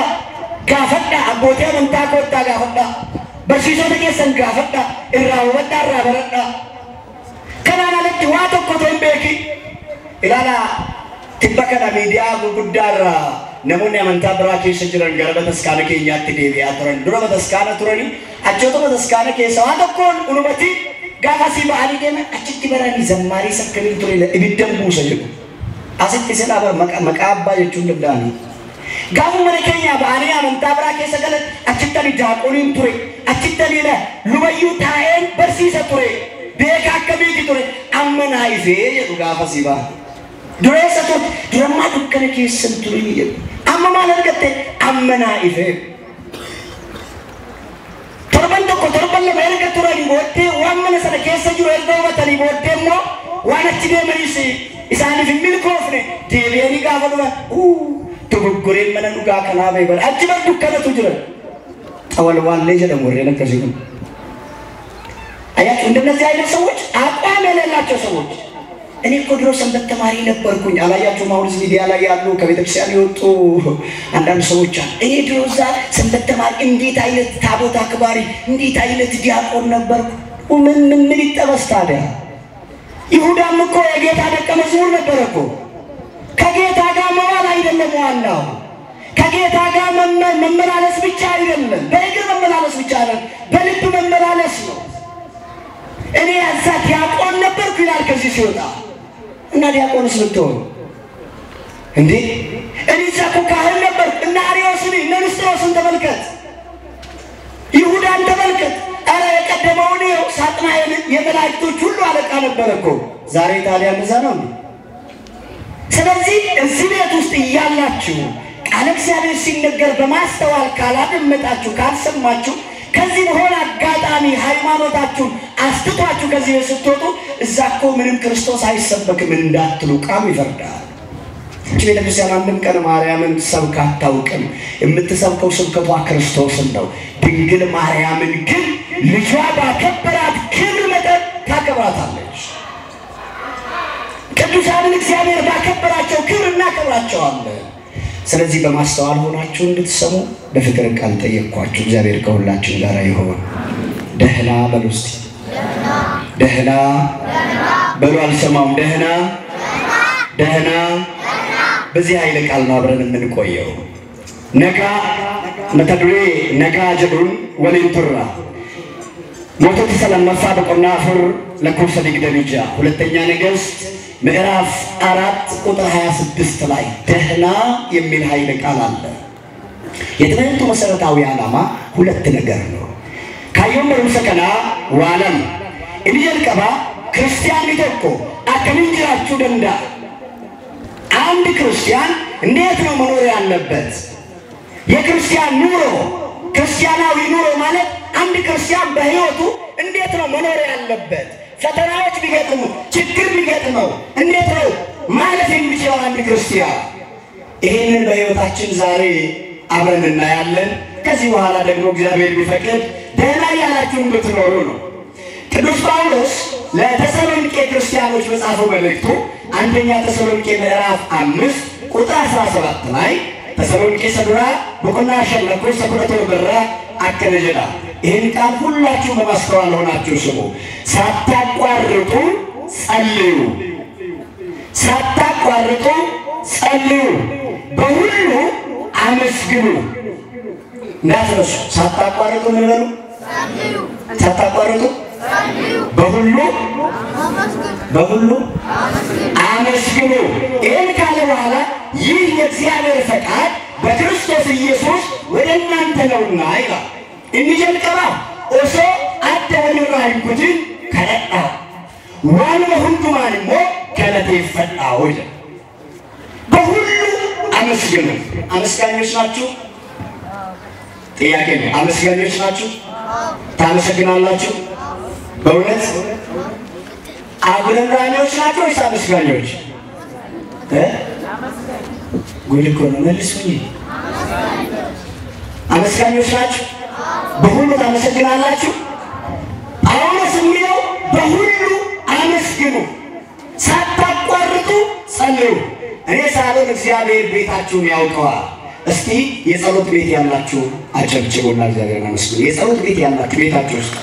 ጋፈዳ አቦቴ መንታ ኮታ ጋፈዳ በርሲሶ ተከሰን ጋፈዳ እራው ወዳ ራበረዳ ከናና ለቲ ዋቶ ኮቶን ቤኪ ኢላላ ትበከና ሚዲያ ጉዳራ ነሞኒ አመንታ ብራኬ ሰጅረን ገረበ ተስካነ ከኛት ዴቢ አትረን ድሮ በተስካነ ቱረኒ አጆቶ በተስካነ ከሰዋ ተኮን ኡኑበቲ ጋፋሲ ባሊ ደም አጭቲ በራኒ ዘማሪ ሰከሚን ቱሬ ለኢብደም ሙሰይቁ አስቲ ሰላባ መቃባ የቹን ደዳኒ ጋፉ መረከኛ ባሊ አመንታ ብራኬ ሰገለ አጭተኒ ጃቆኒን ቱሬ አጭተኒ ለ ሉበዩ ታኤን በርሲሰ ቱሬ ቤካከቢቲ ቱሬ አመና ይፌ ጋፋሲ ባ ድሬሰቱ ድረማ ዱከነ ኬሰን ቱሬ አመማ ለርገተ አመና ይፌ ተርበንቶ ኮ ተርበለ በረከ ቱሬ بودي وامن سنة كيس جرو الدوبة تاني بودي مو وانا تدي مريسي إساني في ميل كوفني تيبيني قافلوا تبقرين من نوكا كنا بيبر أجمل دكانة تجرا أول والله جدا مرينا كذي أيات عندنا زي أنا سويت أقوى من لا تسويت أنا كودرو سنبت تمارين بركون على يا توما ورز فيديو على يا لو كبيت بسياني وتو عندنا سويت أنا دروزا سنبت تمار إندي تايلت تابوت أكباري إندي تايلت دياكون نبرك ومن يتبستاده يهودا مكو يجيت هذا كمزور نبركو كجيت هذا موال أيضا موالنا كجيت هذا من ملالس بيتشاري لنا بيجر من ملالس بيتشاري بلد من ملالس له إني أزاك يا أقول نبرك إلى الكذي سودا إن هذا أقول سبتون هندي إني زاكو كهل نبرك إن أريوسني نستروسن تملكت يهودا تملكت أنا يقدموني ساتنا يملاكتو كله على كان بركو زاري تالي أمزانهم سلزي الزبيت وستيالاتشو على كسابي سينجر بماستوال كلام متأشو كارسم ماتشو كذي هون أقعداني هايمانوتاتشو أستطاعتشو كذي ستوتو زاكو من كريستوس هاي سبك من داتلو كامي فردا كذي لبسنا عندنا كنا ماريامن سبكة تاوكم إمتسابكو سبكة كريستوس النو دينجل ماريامن كل لجوابا كبرات كبر مدد كبرات عليش كدوس عامل إكسيامير باكبراتشو كبرنا كبراتشو على سلزي بماستوال هوناتشو نتسمو بفكر كان تيقواتشو زابير كولاتشو دارا يهون دهنا بلوستي دهنا بلو السماو دهنا بزي هاي لك النابرن من كويو نكا متدري نكا جبرون ولين ترى موتو تسلم مصابق النافر لكم صديق دميجا ولتنيا نجس مئراف أرات قطر هيا سدست لاي دهنا يمين هاي لك الله يتبينتو مسألة علامة ولت نجرنو كايوم مرمسكنا وعلم إني يركبا كريستيان يتوكو أكمل جراتشو دندا عند كريستيان نيتنا منوري اللبت يا كريستيان نورو كريستياناوي نورو مالك عند كريستيان بهيوتو نيتنا منوري اللبت فتناوش بيجتمو تشكر بيجتمو نيتنا مالك يمشيو عند كريستيان إيه بهيوتاችን ዛሬ አብረን እናያለን ከዚህ በኋላ ደግሞ እግዚአብሔር ቢፈቅድ ደህና ያላችሁን ብትኖሩ ነው ቅዱስ ጳውሎስ ለተሰሎንቄ ክርስቲያኖች በጻፈው መልእክቱ አንደኛ ተሰሎንቄ ምዕራፍ 5 ቁጥር 17 ላይ ተሰሎንቄ ሰዱራ በቆና ሸለቆ ሰኩረቶ በራ አከነጀላ ይሄን ቃል ሁላችሁ በማስተዋል ሆናችሁ ስሙ ሳታቋርጡ ጸልዩ በሁሉ አመስግኑ ናትረሱ ሳታቋርጡ ምን በሉ ሳታቋርጡ በሁሉ አመስግኑ ይሄን ካለ በኋላ ይህ የእግዚአብሔር ፈቃድ በክርስቶስ ኢየሱስ ወደ እናንተ ነውና ይላል እንጀልቀባ ኦሶ አደረራይ ኩጂን ከረጣ ዋን ሁሉ ማንሞ ከለቴ ፈጣው ይላል በሁሉ አመስግኑ አመስጋኞች ናችሁ ጥያቄ ነው አመስጋኞች ናችሁ ታመሰግናላችሁ በእውነት አጉረምራሚዎች ናቸው ወይስ አመስጋኞች ጉድ እኮ ነው መልሱኝ አመስጋኞች ናችሁ በሁሉ ታመሰግናላችሁ ጳውሎስ የሚለው በሁሉ አመስግኑ ሳታቋርጡ ጸልዩ እኔ ሳሎን እግዚአብሔር ቤታችሁን ያውቀዋል እስቲ የጸሎት ቤት ያላችሁ አጨብጭቡና እግዚአብሔርን አመስግኑ የጸሎት ቤት ያላችሁ ቤታችሁ ውስጥ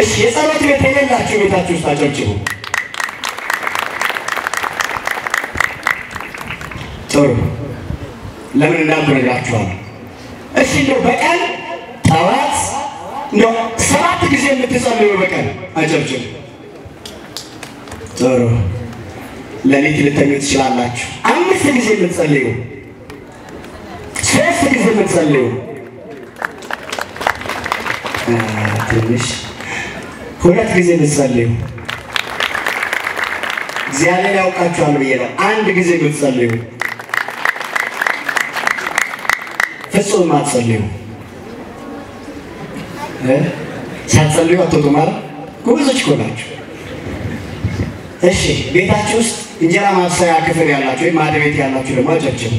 እሺ የጸሎት ቤት የሌላችሁ ቤታችሁ ውስጥ አጨብጭቡ ጥሩ ለምን እንዳብረጋችኋል እሺ ነው በቀን ጠዋት ነው 7 ጊዜ የምትጸልዩ በቀን አጨብጭቡ ጥሩ ለሊት ልተኙ ትችላላችሁ 5 ጊዜ የምትጸልዩ 3 ጊዜ የምትጸልዩ ትንሽ 2 ጊዜ የምትጸልዩ እግዚአብሔር ያውቃችኋል ብዬ ነው 1 ጊዜ የምትጸልዩ ፍጹም አትጸልዩ ሳትጸልዩ አትወጡ ማለት ጎበዞች እኮ ናችሁ። እሺ ቤታችሁ ውስጥ እንጀራ ማብሰያ ክፍል ያላችሁ ወይ ማዕድ ቤት ያላችሁ ደግሞ አጨብጭቡ።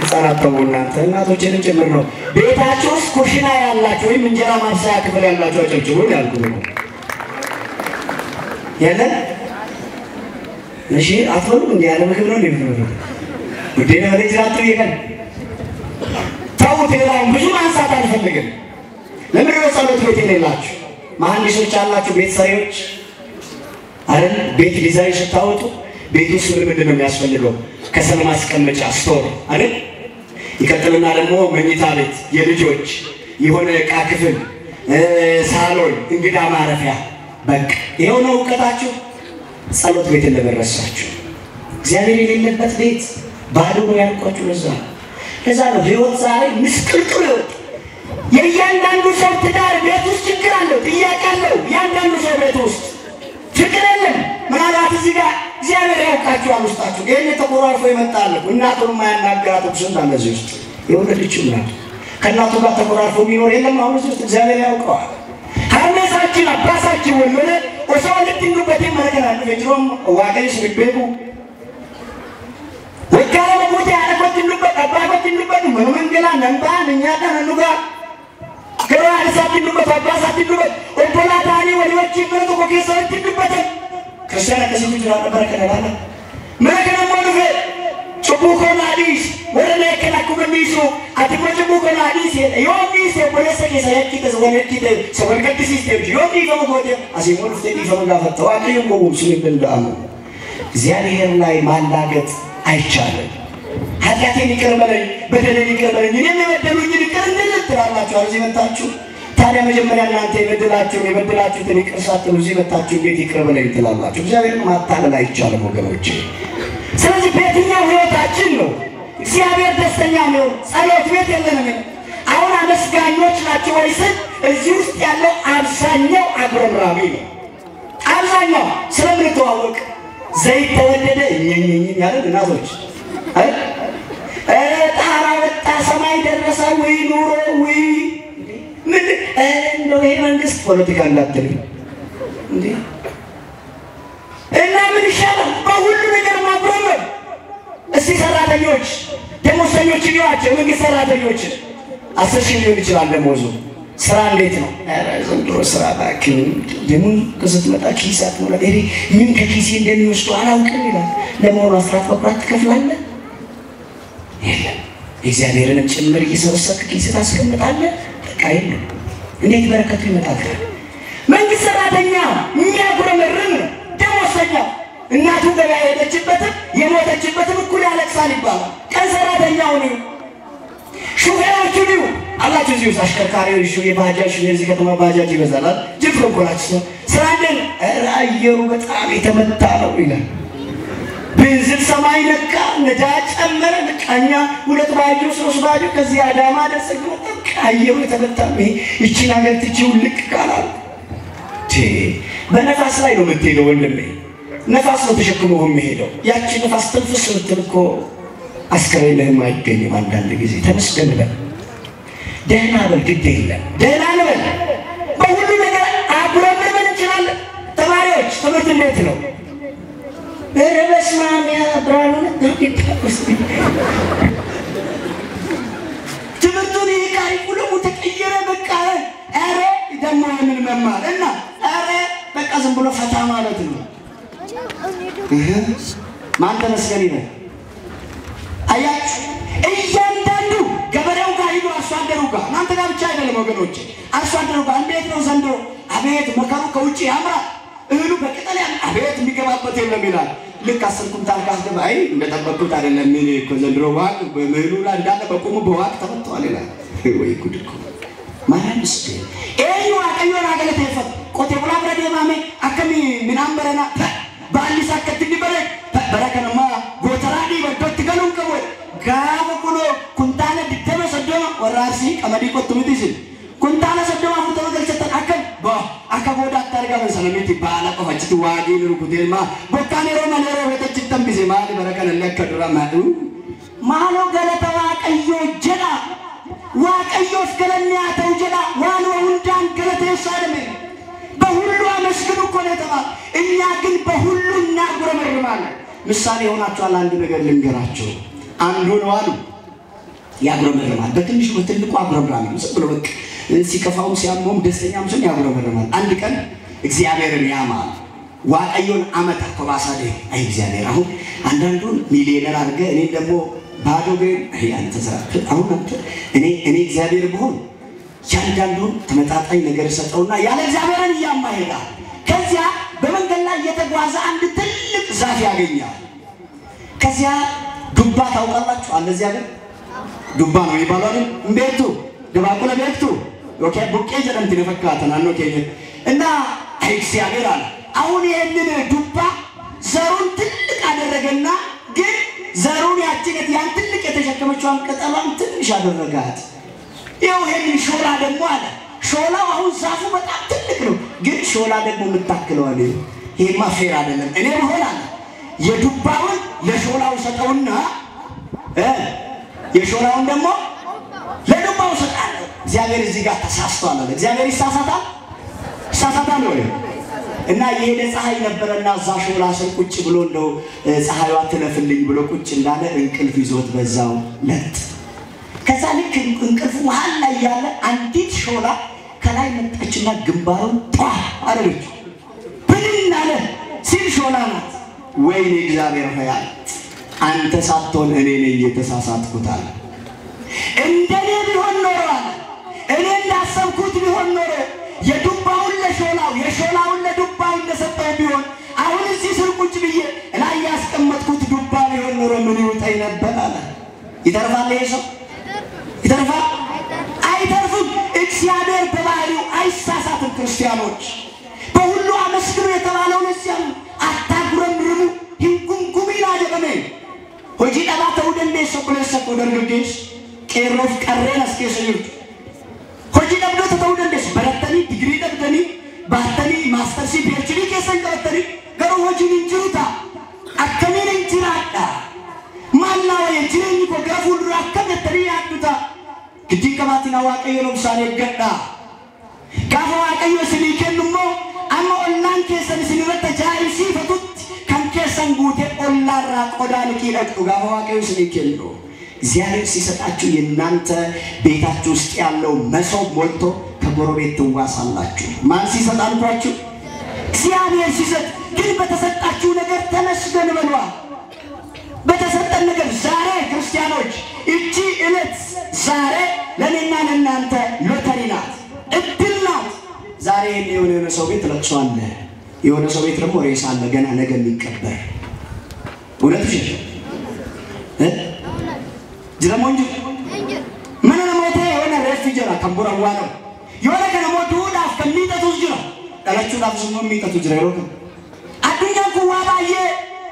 ሕፃናት ተው እናንተ እናቶችንም ጭምር ነው። ቤታችሁ ውስጥ ኩሽና ያላችሁ ወይም እንጀራ ማብሰያ ክፍል ያላችሁ አጨብጭቡ ያልኩት ነው። ያለን እሺ አትበሉ እንዴ ያለ ምግብ ነው እንደምትበሉ ጉዴና ለጅራቱ ይገን ታውት ሌላውን ብዙ ማንሳት አልፈልግም። ለምን ነው ጸሎት ቤት የሌላችሁ መሐንዲሶች አላችሁ ቤት ሰሪዎች አይደል? ቤት ዲዛይን ስታወጡ ቤት ውስጥ ምንድን ነው የሚያስፈልገው? ከሰል ማስቀመጫ ስቶር አይደል? ይቀጥልና ደግሞ መኝታ ቤት የልጆች የሆነ ዕቃ ክፍል ሳሎን እንግዳ ማረፊያ በቃ ይሄው ነው እውቀታችሁ። ጸሎት ቤት ለበረሳችሁ እግዚአብሔር የሌለበት ቤት ባዶ ነው ያልኳችሁ። ለዛ ነው ህይወት ዛሬ ምስቅልቅል ነው። የእያንዳንዱ ሰው ትዳር ቤት ውስጥ ችግር አለው፣ ጥያቄ አለው። እያንዳንዱ ሰው ቤት ውስጥ ችግር የለም። ምናልባት እዚህ ጋር እግዚአብሔር ያውቃችኋል ውስጣችሁ። ይሄን ተቆራርፎ ይመጣል። እናቱን ማያናገራት ስንት አለ እዚህ ውስጥ የወለደችው እናቱ ከእናቱ ጋር ተቆራርፎ የሚኖር የለም። አሁን እዚህ ውስጥ እግዚአብሔር ያውቀዋል። ሀርሜሳችን አባሳችን ወለደ ወሰው ልትንዱበት መረከናል ፍጅሮም ዋገሽ ልቤቡ ወካለ ሞቴ አረኮት እንዱበት አባኮት እንዱበት መንገላ ነንባ ነኛታ ነኑጋ ገራ አሳት እንዱበት አባሳት እንዱበት ኦፖላታኒ ወሊዎች ምርቱ ኮኬሰት እንዱበት ክርስቲያና ከዚህ ጅራ በረከናላ መረከና ሞልፈ ጩቡኮና አዲስ ወረነ ከላኩ በሚሱ አትሞ ጩቡኮና አዲስ ዮሚስ ወለሰ ከሰያኪተ ወለኪተ ሰወልከት ሲስተም ዮሚ ከመጎቴ አሲሞል ፍቴ ይፈመጋፈተው አቀየም ቆም ሲል እንደአሙ እግዚአብሔር ላይ ማላገጥ አይቻልም። ኃጢአቴን ይቅር በለኝ በደሌን ይቅር በለኝ እኔም የበደሉኝን ይቅር እንድል ትላላችሁ። እዚህ መጣችሁ ታዲያ መጀመሪያ እናንተ የበደላችሁትን ይቅር ሳትሉ እዚህ መጣችሁ እንዴት ይቅር በለኝ ትላላችሁ? እግዚአብሔርን ማታለል አይቻልም ወገኖቼ። ስለዚህ በየትኛው ህይወታችን ነው እግዚአብሔር ደስተኛ ነው? ጸሎት ቤት የለንም። አሁን አመስጋኞች ናቸው ወይስ እዚህ ውስጥ ያለው አብዛኛው አጉረምራሚ ነው? አብዛኛው ስለምንተዋወቅ ዘይት ተወደደ እኛኝኝ ያለ እናቶች ጣራ ወጣ ሰማይ ደረሰ ወይ ኑሮ ወይ ምን እንደው ይሄ መንግስት ፖለቲካ እንዳትል እንዴ እና ምን ይሻላል? በሁሉ ነገር ማብረም። እስቲ ሰራተኞች ደሞዝተኞች ይሏቸው መንግስት ሰራተኞች 10 ሺህ ሊሆን ይችላል ደሞዙ። ስራ እንዴት ነው? ዘንድሮ ስራ ባክን ደሙ ከስትመጣ ኪሳት ነው ለኔ ምን ከኪሴ እንደሚወስዱ አላውቅም ይላል። ለሞራ አስራት በቁራት ትከፍላለህ? የለም እግዚአብሔርንም ጭምር እየሰበሰብክ ኪስ ታስቀምጣለህ። በቃ የለም እንዴት በረከቱ ይመጣል? መንግስት ሰራተኛ የሚያጉረመርም ደሞዝተኛ እናቱ ገበያ ሄደችበትም የሞተችበትም እኩል ያለቅሳል ይባላል። ቀን ሰራተኛው ነው ሹፌሮቹ ነው አላችሁ እዚህ አሽከርካሪዎች ሹ የባጃጅ የዚህ ከተማ ባጃጅ ይበዛል። ጅፍሮ ኮላችሁ ስራለን አየሩ በጣም የተመታ ነው ይላል። ቤንዚን ሰማይ ነካ ነዳጅ ጨመረ። ነቃኛ 2 ባጃጅ 3 ባጃጅ ከዚህ አዳማ ደረሰኝ አየሩ የተመታ ነው። እቺ ነገር ትቺው ልክ ካላል በነፋስ ላይ ነው የምትሄደው ወንድሜ። ነፋስ ነው ተሸክሞ የሚሄደው። ያቺ ነፋስ ትንፍስ ስትልኮ አስከሬንህም አይገኝም። አንዳንድ ጊዜ ተመስገን በል ደህና በል ግድ የለም ደህና በል። በሁሉ ነገር አጉረምርመን እንችላለን። ተማሪዎች ትምህርት እንዴት ነው? በስማሚያ ብራውን ትምህርቱን ካሪኩለሙ ተቀየረ። በቃ አረ ደሞ ምን መማር እና አረ በቃ ዝም ብሎ ፈታ ማለት ነው። ማን ተመስገን ይበል። አያችሁ እያንዳንዱ ገበሬው ጋር ሂዱ አርሶ አደሩ ጋር እናንተ ጋር ብቻ አይደለም ወገኖቼ። አርሶ አደሩ ጋር እንዴት ነው ዘንድሮ? አቤት መከሩ ከውጪ ያምራል። እህሉ በቅጠል አቤት የሚገባበት የለም ይላል። ልክ 10 ኩንታል ካስገባ አይ እንደጠበቁት አይደለም። ምን እኮ ዘንድሮ ዋቅ በምህሉ ላይ እንዳለ በቆሙ በዋቅ ተፈቷል ይላል። ወይ ጉድ እኮ ማንስ ኤዩ አቀዮና ገለተ ይፈት ቆቴ ብላ ብረዴ ማሜ አከሚ ምናምበረና ባሊሳ ከትዲ በረ በረከነማ ጎተራዲ ወደት ገሉን ከወ ጋሞ ኩሎ ኩንታለ ዲተመ ሰደማ ወራሲ ቀመዲ ቆጥሙቲስ ኩንታለ ሰደማ ፍተው ገልጸተ አከም አከቦዳ ታርጋ በሰለሚቲ ባላ ቆፈጭቲ ዋዲ ንሩኩቴማ ቦካኔሮ ማኔሮ ወተጭተም ቢዜ ማሊ በረከነ ለከድራ ማዱ ማሎ ገለተዋ ቀዮ ጀዳ ዋቀዮስ ገለኛ ተውጀላ ዋን ወንዳን ገለቴስ አለመ በሁሉ አመስግኑ እኮ ነው የተባለ። እኛ ግን በሁሉ እናጉረመርማለን። ምሳሌ ሆናችኋል። አንድ ነገር ልንገራችሁ። አንዱ ነው አሉ ያጉረመርማል። በትንሹ በትልቁ አጉረምራል። ዝም ብሎ በቃ ሲከፋውም ሲያመውም ደስተኛም ሲሆን ያጉረመርማል። አንድ ቀን እግዚአብሔርን ያማል። ዋቀዮን አመጣ ተባሳደ። አይ እግዚአብሔር አሁን አንዳንዱን ሚሊዮነር አድርገ እኔ ደግሞ ባዶ ግን አንተ ዘራክ አሁን እኔ እግዚአብሔር ብሆን ያንዳንዱን ተመጣጣኝ ነገር ሰጠውና ያለ እግዚአብሔርን ያማሄዳ። ከዚያ በመንገድ ላይ የተጓዘ አንድ ትልቅ ዛፍ ያገኛል። ከዚያ ዱባ ታውቃላችሁ? አለዚያ ግን ዱባ ነው ይባላል። እንዴቱ ደባቁለ ቤቱ ኦኬ ቡቄ ጀረምት ለፈካተና ነው ከየ እና እግዚአብሔር አለ አሁን ይሄንን ዱባ ዘሩን ትልቅ አደረገና ግን ዘሩን ያችነት ያን ትልቅ የተሸከመችውን ቅጠሏን ትንሽ አደረጋት። ይሄው ይሄን ሾላ ደግሞ አለ ሾላው አሁን ዛፉ በጣም ትልቅ ነው ግን ሾላ ደግሞ የምታክለው አለ። ይሄማ ፌር አይደለም። እኔ በሆነ አለ የዱባውን ለሾላው ሰጠውና የሾላውን ደግሞ ለዱባው ሰጣለሁ። እግዚአብሔር እዚህ ጋር ተሳስቷል አለ። እግዚአብሔር ይሳሳታል ወይ? እና የሄደ ፀሐይ ነበርና እዛ ሾላ ስር ቁጭ ብሎ እንደው ፀሐይዋ ትለፍልኝ ብሎ ቁጭ እንዳለ እንቅልፍ ይዞት በዛው ለጥ። ከዛ ልክ እንቅልፉ መሃል ላይ ያለ አንዲት ሾላ ከላይ መጣችና ግንባሩን ጧ አረች። ብልና አለ ሲል ሾላ ናት። ወይኔ እግዚአብሔር ሆይ አንተ ሳትሆን እኔ ነኝ የተሳሳትኩት አለ። እንደኔ ቢሆን ኖሮ አለ እኔ እንዳሰብኩት ቢሆን ኖሮ የዱባውን ለሾላው የሾላውን ለዱባው እንደሰጠው ቢሆን አሁን እዚህ ስር ቁጭ ብዬ ላይ ያስቀመጥኩት ዱባ ቢሆን ኖሮ ምን ይውጣኝ ነበር አለ። ይተርፋል ይሄ ሰው? ይተርፋል? አይተርፍም። እግዚአብሔር በባህሪው አይሳሳትም። ክርስቲያኖች በሁሉ አመስግኑ የተባለው ለዚያ ነው። አታጉረምርሙ ይንጉምጉሚና ደበኔ ሆጂ ዳባተው ደንዴስ ቁለሰቆ ደርግዴስ ቄሮፍ ቀሬናስ ከሰዩት ሆጂ ደብዶ ተተው ደንዴስ በረተኒ ዲግሪ ደብደኒ ባተኒ ማስተርሲ ፒኤችዲ ከሰን ደብተኒ ገሩ ሆጂ ንጅሩታ አከሜን እንጅራዳ ማላው የጅሬኝ ኮጋፉ ራከመተሪ ያዱታ ግዲ ከማቲና ዋቀዮ ነው ሳኔ ገዳ ጋፎ ዋቀዮ ሲሊከንሞ አሞ ኦንላን ከሰን ሲልበተ ጃይሲ ፈቱት ከንከሰን ጉቴ ኦላራ ቆዳልኪ ለቁ ጋፎ ዋቀዮ ሲሊከንዶ እግዚአብሔር ሲሰጣችሁ የናንተ ቤታችሁ ውስጥ ያለው መሶብ ሞልቶ ከጎረቤት ትዋሳላችሁ። ማን ሲሰጣልኳችሁ? እግዚአብሔር ሲሰጥ። ግን በተሰጣችሁ ነገር ተመስገን በሏ። በተሰጠን ነገር ዛሬ ክርስቲያኖች እቺ እለት ዛሬ ለኔና ለናንተ ሎተሪ ናት፣ እድል ናት። ዛሬ የሆነ ሰው ቤት ለቅሶ አለ፣ የሆነ ሰው ቤት ደግሞ ሬሳ አለ ገና ነገ የሚቀበር። እውነት ጅረሞንጅ ምን ለሞተ የሆነ ሬፍጀራ ከምቡራዋ ነው የሆነ ከነሞ ዱዳፍ ከሚጠቱ ጅራ ዳላችሁ ዳፍስሞ የሚጠቱ ጅራ ይሮክ አዱኛ ኩዋባየ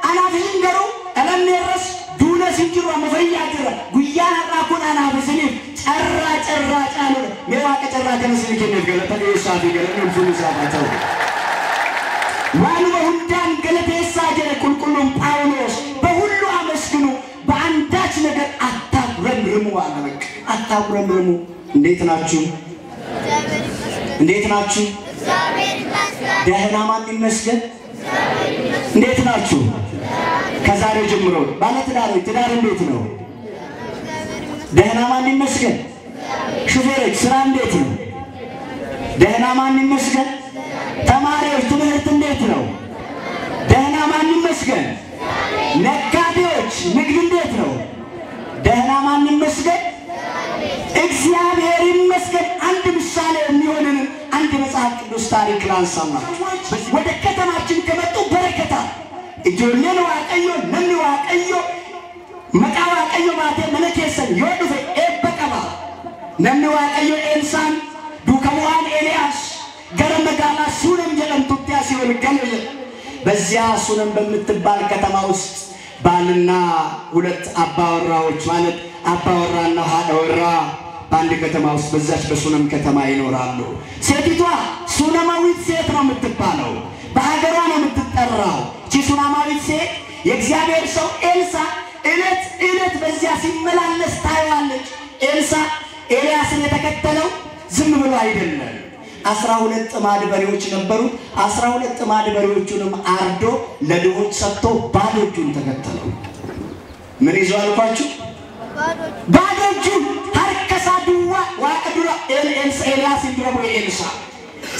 አናፍን ገሩ አለነረስ ዱነ ሲንጅሩ አመፈያ ጅራ ጉያና ራኩን አናፍስኒ ጨራ ጫሉ ሜዋ ከጨራ ከነስኒ ከነፍ ገለተ ኢሳፊ ገለተ ፍሉሳታው ዋኑ በሁንዳን ገለቴሳ ጀረ ቁልቁሉም ጳውሎስ በሁሉ አመስግኑ በአንዳች ነገር አታጉረምርሙ አለ። በቃ አታጉረምርሙ። እንዴት ናችሁ? እንዴት ናችሁ? ደህና ማን ይመስገን? እንዴት ናችሁ? ከዛሬ ጀምሮ ባለትዳሮች ትዳር እንዴት ነው? ደህና ማን ይመስገን? ሹፌሮች ስራ እንዴት ነው? ደህና ማን ይመስገን? ተማሪዎች ትምህርት እንዴት ነው? ደህና ማን ይመስገን? ነጋዴዎች ንግድ እንዴት ነው? ደህና ማን ይመስገን? እግዚአብሔር ይመስገን። አንድ ምሳሌ የሚሆንን አንድ መጽሐፍ ቅዱስ ታሪክ ላንሳላችሁ። ወደ ከተማችን ከመጡ በረከታ እጆሌን ዋቀዮ ነን ዋቀዮ መቃ ዋቀዮ ማቴ መለከሰን ይወዱፈ ኤበቀባ ነን ዋቀዮ ኤልሳን ዱከሙአን ኤልያስ ገረመጋላ ሱነም ጀለም ቱቲያ ሲሆን ገለየ በዚያ ሱነም በምትባል ከተማ ውስጥ ባልና ሁለት አባወራዎች ማለት አባወራና ሀዳወራ በአንድ ከተማ ውስጥ በዛች በሱነም ከተማ ይኖራሉ። ሴቲቷ ሱነማዊት ሴት ነው የምትባለው፣ በሀገሯ ነው የምትጠራው። እቺ ሱነማዊት ሴት የእግዚአብሔር ሰው ኤልሳ እለት በዚያ ሲመላለስ ታያለች። ኤልሳ ኤልያስን የተከተለው ዝም ብሎ አይደለም 12 ጥማድ በሬዎች ነበሩ 12 ጥማድ በሬዎቹንም አርዶ ለድሆች ሰጥቶ ባዶ እጁን ተከተለው ምን ይዞ አልኳችሁ ባዶ እጁን ሀርከሳዱዋ ዋቀዱራ ኤልያስ ይድረቡ ኤልሳ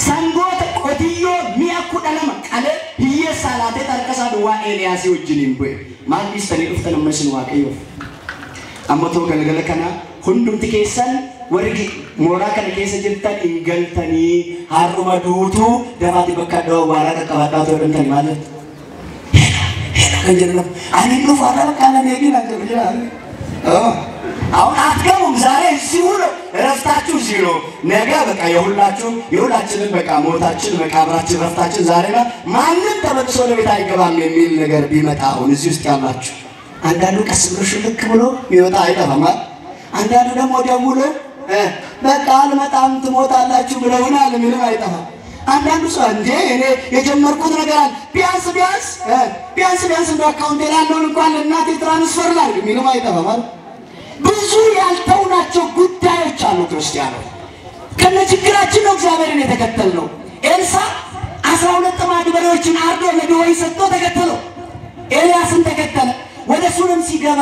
ሰንጎት ቆዲዮ ሚያኩ ደለማ ቃለ ይየሳላተ ሀርከሳዱዋ ኤልያስ ይወጅኒም በይ ማንዲስ ተሪፍተን መስን ዋቀዮ አመቶ ገለገለከና ሁንዱም ትከሰን ወርጊ ሞራ ከነከሰ ጅልታን እንገልተኒ አሩማዱቱ ደፋቲ በካዶ ዋራ ተቀባጣቶ ወደንተን ማለት ከጀለም አኒኑ ፋራ ካለ ነኝ ነገር አሁን አትገቡም ዛሬ ሲውሉ ረፍታችሁ ሲሉ ነገ በቃ የሁላችንም በቃ ሞታችን መቃብራችን ረፍታችን ዛሬ ነው ማንንም ተመልሶ ለቤት አይገባም የሚል ነገር ቢመጣ አሁን እዚህ ውስጥ ያላችሁ አንዳንዱ ቀስ ብሎ ሽልክ ብሎ ይወጣ አይጠፋም አንዳንዱ ደግሞ ደውሎ በቃ አልመጣም ትሞታላችሁ ብለውናል ምንም አይጠፋም አንዳንዱ ሰው እንዴ እኔ የጀመርኩት ነገር አለ ቢያንስ እንደ አካውንት ያለውን እንኳን ለእናቴ ትራንስፈር ላድርግ ምንም አይጠፋም ብዙ ያልተውናቸው ጉዳዮች አሉ ክርስቲያኖች ከነችግራችን ነው እግዚአብሔርን የተከተልነው ኤልሳ 12 ጥማድ በሬዎችን አርዶ ለድሆች ሰጥቶ ተከተለው ኤልያስን ተከተለ ወደ ሱነም ሲገባ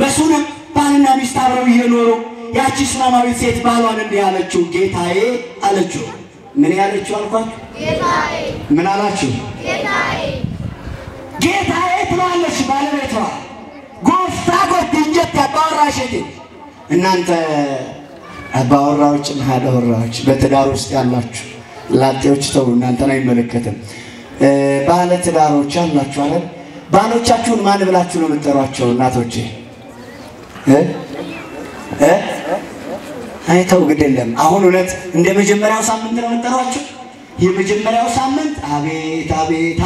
በሱነም ባልና ሚስት አብረው እየኖሩ ያቺ ሱነማዊት ሴት ባሏን እንዲህ አለችው ጌታዬ አለችው ምን ያለችው አልኳችሁ ጌታዬ ምን አላችሁ ጌታዬ ትላለች ባለቤቷ ጎፍታ ጎትንጀት ያባወራሽት እናንተ አባወራዎችና ሀዳወራዎች በትዳር ውስጥ ያላችሁ ላጤዎች ተው እናንተን አይመለከትም ባለ ትዳሮች አላችሁ አይደል ባሎቻችሁን ማን ብላችሁ ነው የምትጠሯቸው እናቶቼ አይተው ግደለም አሁን ሁለት እንደ መጀመሪያው ሳምንት ነው የምትጠሯቸው የመጀመሪያው ሳምንት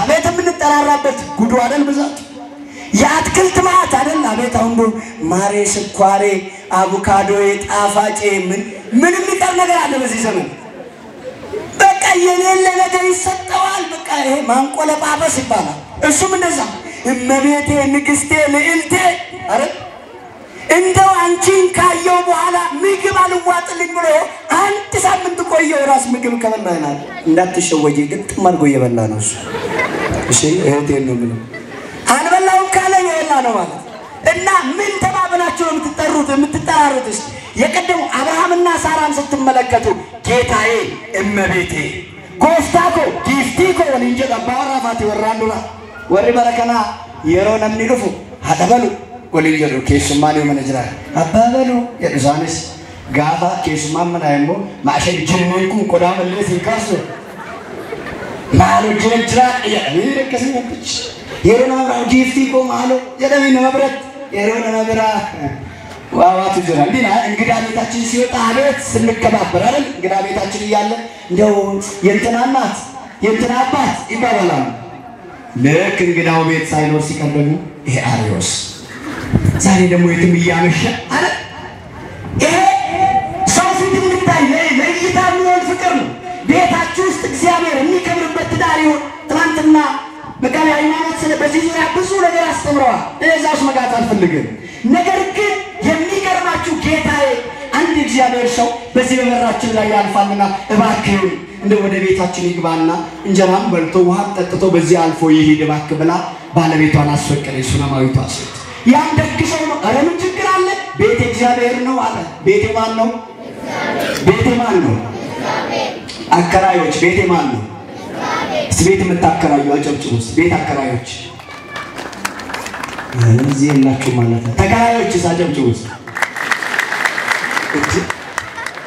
አቤት የምንጠራራበት ጉዱ አይደል ብዛት የአትክልት ማት አይደል አቤት አሁን ማሬ ስኳሬ አቮካዶ ጣፋጭ ምን የሚቀር ነገር አለ በዚህ ዘመን በቃ የሌለ ነገር ይሰጠዋል በቃ ይሄ ማንቆለጳጰስ ይባላል እሱም እንደዛ እመቤቴ ንግስቴ ልዕልቴ አረ እንደው አንቺን ካየው በኋላ ምግብ አልዋጥልኝ ብሎ አንድ ሳምንት ቆየው ራስ ምግብ ከበላናል እንዳትሸወጂ ግጥም አድርጎ እየበላ ነው እሱ እሺ እህቴ ነው ምን አንበላው ካለ የበላ ነው ማለት እና ምን ተባብላችሁ ነው የምትጠራሩት የቀደሙ አብርሃምና ሳራን ስትመለከቱ ጌታዬ እመቤቴ ጎፍታኮ ጊፍቲኮ ወንጀ ባራፋቲ ወራንዱላ ወሪ በረከና የሮነም ንግፉ አደበሉ ወልጀሩ ከስማኔው መነጅራ አባበሉ የዛንስ ጋባ ከስማመና አይሞ ማሸን ጅንኩ ቆዳም ለስ ይካሱ ማሉ ጅንጅራ ይረከስኝብች የሮና ጊፍቲኮ ማሉ የደሚነ መብረት የሮና መብራ ዋዋቱ ጀራ ዲና እንግዳ ቤታችን ሲወጣ አቤት ስንከባበር አይደል እንግዳ ቤታችን ይያለ እንደው የእንትናናት የእንትናባት ይባላል ለክ እንግዳው ቤት ሳይኖር ሲቀደሙ ይሄ አሪዮስ ዛሬ ደግሞ የትም እያመሸ አለ ይሄ ሰው ፊት እንድታይ ለእይታ የሚሆን ፍቅር ነው ቤታችሁ ውስጥ እግዚአብሔር የሚከብርበት ትዳር ይሁን ትናንትና በቃ ሃይማኖት ስለ በዚህ ዙሪያ ብዙ ነገር አስተምረዋል እዛውስ መጋት አልፈልግም ነገር ግን የሚገርማችሁ ጌታዬ አንድ እግዚአብሔር ሰው በዚህ በመራችን ላይ ያልፋልና እባክህ እንደ ወደ ቤታችን ይግባና እንጀራም በልቶ ውሃ ጠጥቶ በዚህ አልፎ ይሄድ እባክህ ብላ ባለቤቷን አስፈቀደች ሱነማዊቷ ሴት ያን ደግሰው ነው አረ ምን ችግር አለ ቤት እግዚአብሔር ነው አለ ቤቴ ማን ነው ቤቴ ማን ነው አከራዮች ቤቴ ማን ነው ቤት የምታከራዩ አጨብጭቡ ቤት አከራዮች እዚህ እናችሁ ማለት ነው ተከራዮች አጨብጭቡ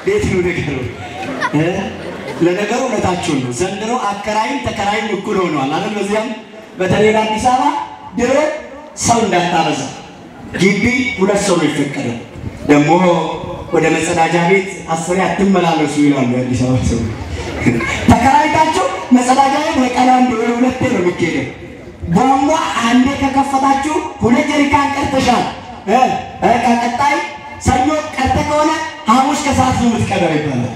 ቤት ነው ነገሩ ለነገሩ ለታችሁ ነው ዘንድሮ አከራይም ተከራይም እኩል ሆነዋል አይደል በዚያም በተለይ አዲስ አበባ ድሮ ሰው እንዳታበዛ ግቢ ሁለት ሰው ነው ይፈቀደው ደግሞ ወደ መጸዳጃ ቤት አስሬ አትመላለሱ ይላሉ አዲስ አበባ ሰው ተከራይታችሁ መጸዳጃ ቤት በቀላም ሁለቴ ነው የሚኬደው ቧንቧ አንዴ ከከፈታችሁ ሁለት ጀሪካን ቀርተሻል ቀጣይ ሰኞ ቀርተ ከሆነ ሐሙስ ከሰዓት ነው የምትቀደው ይባላል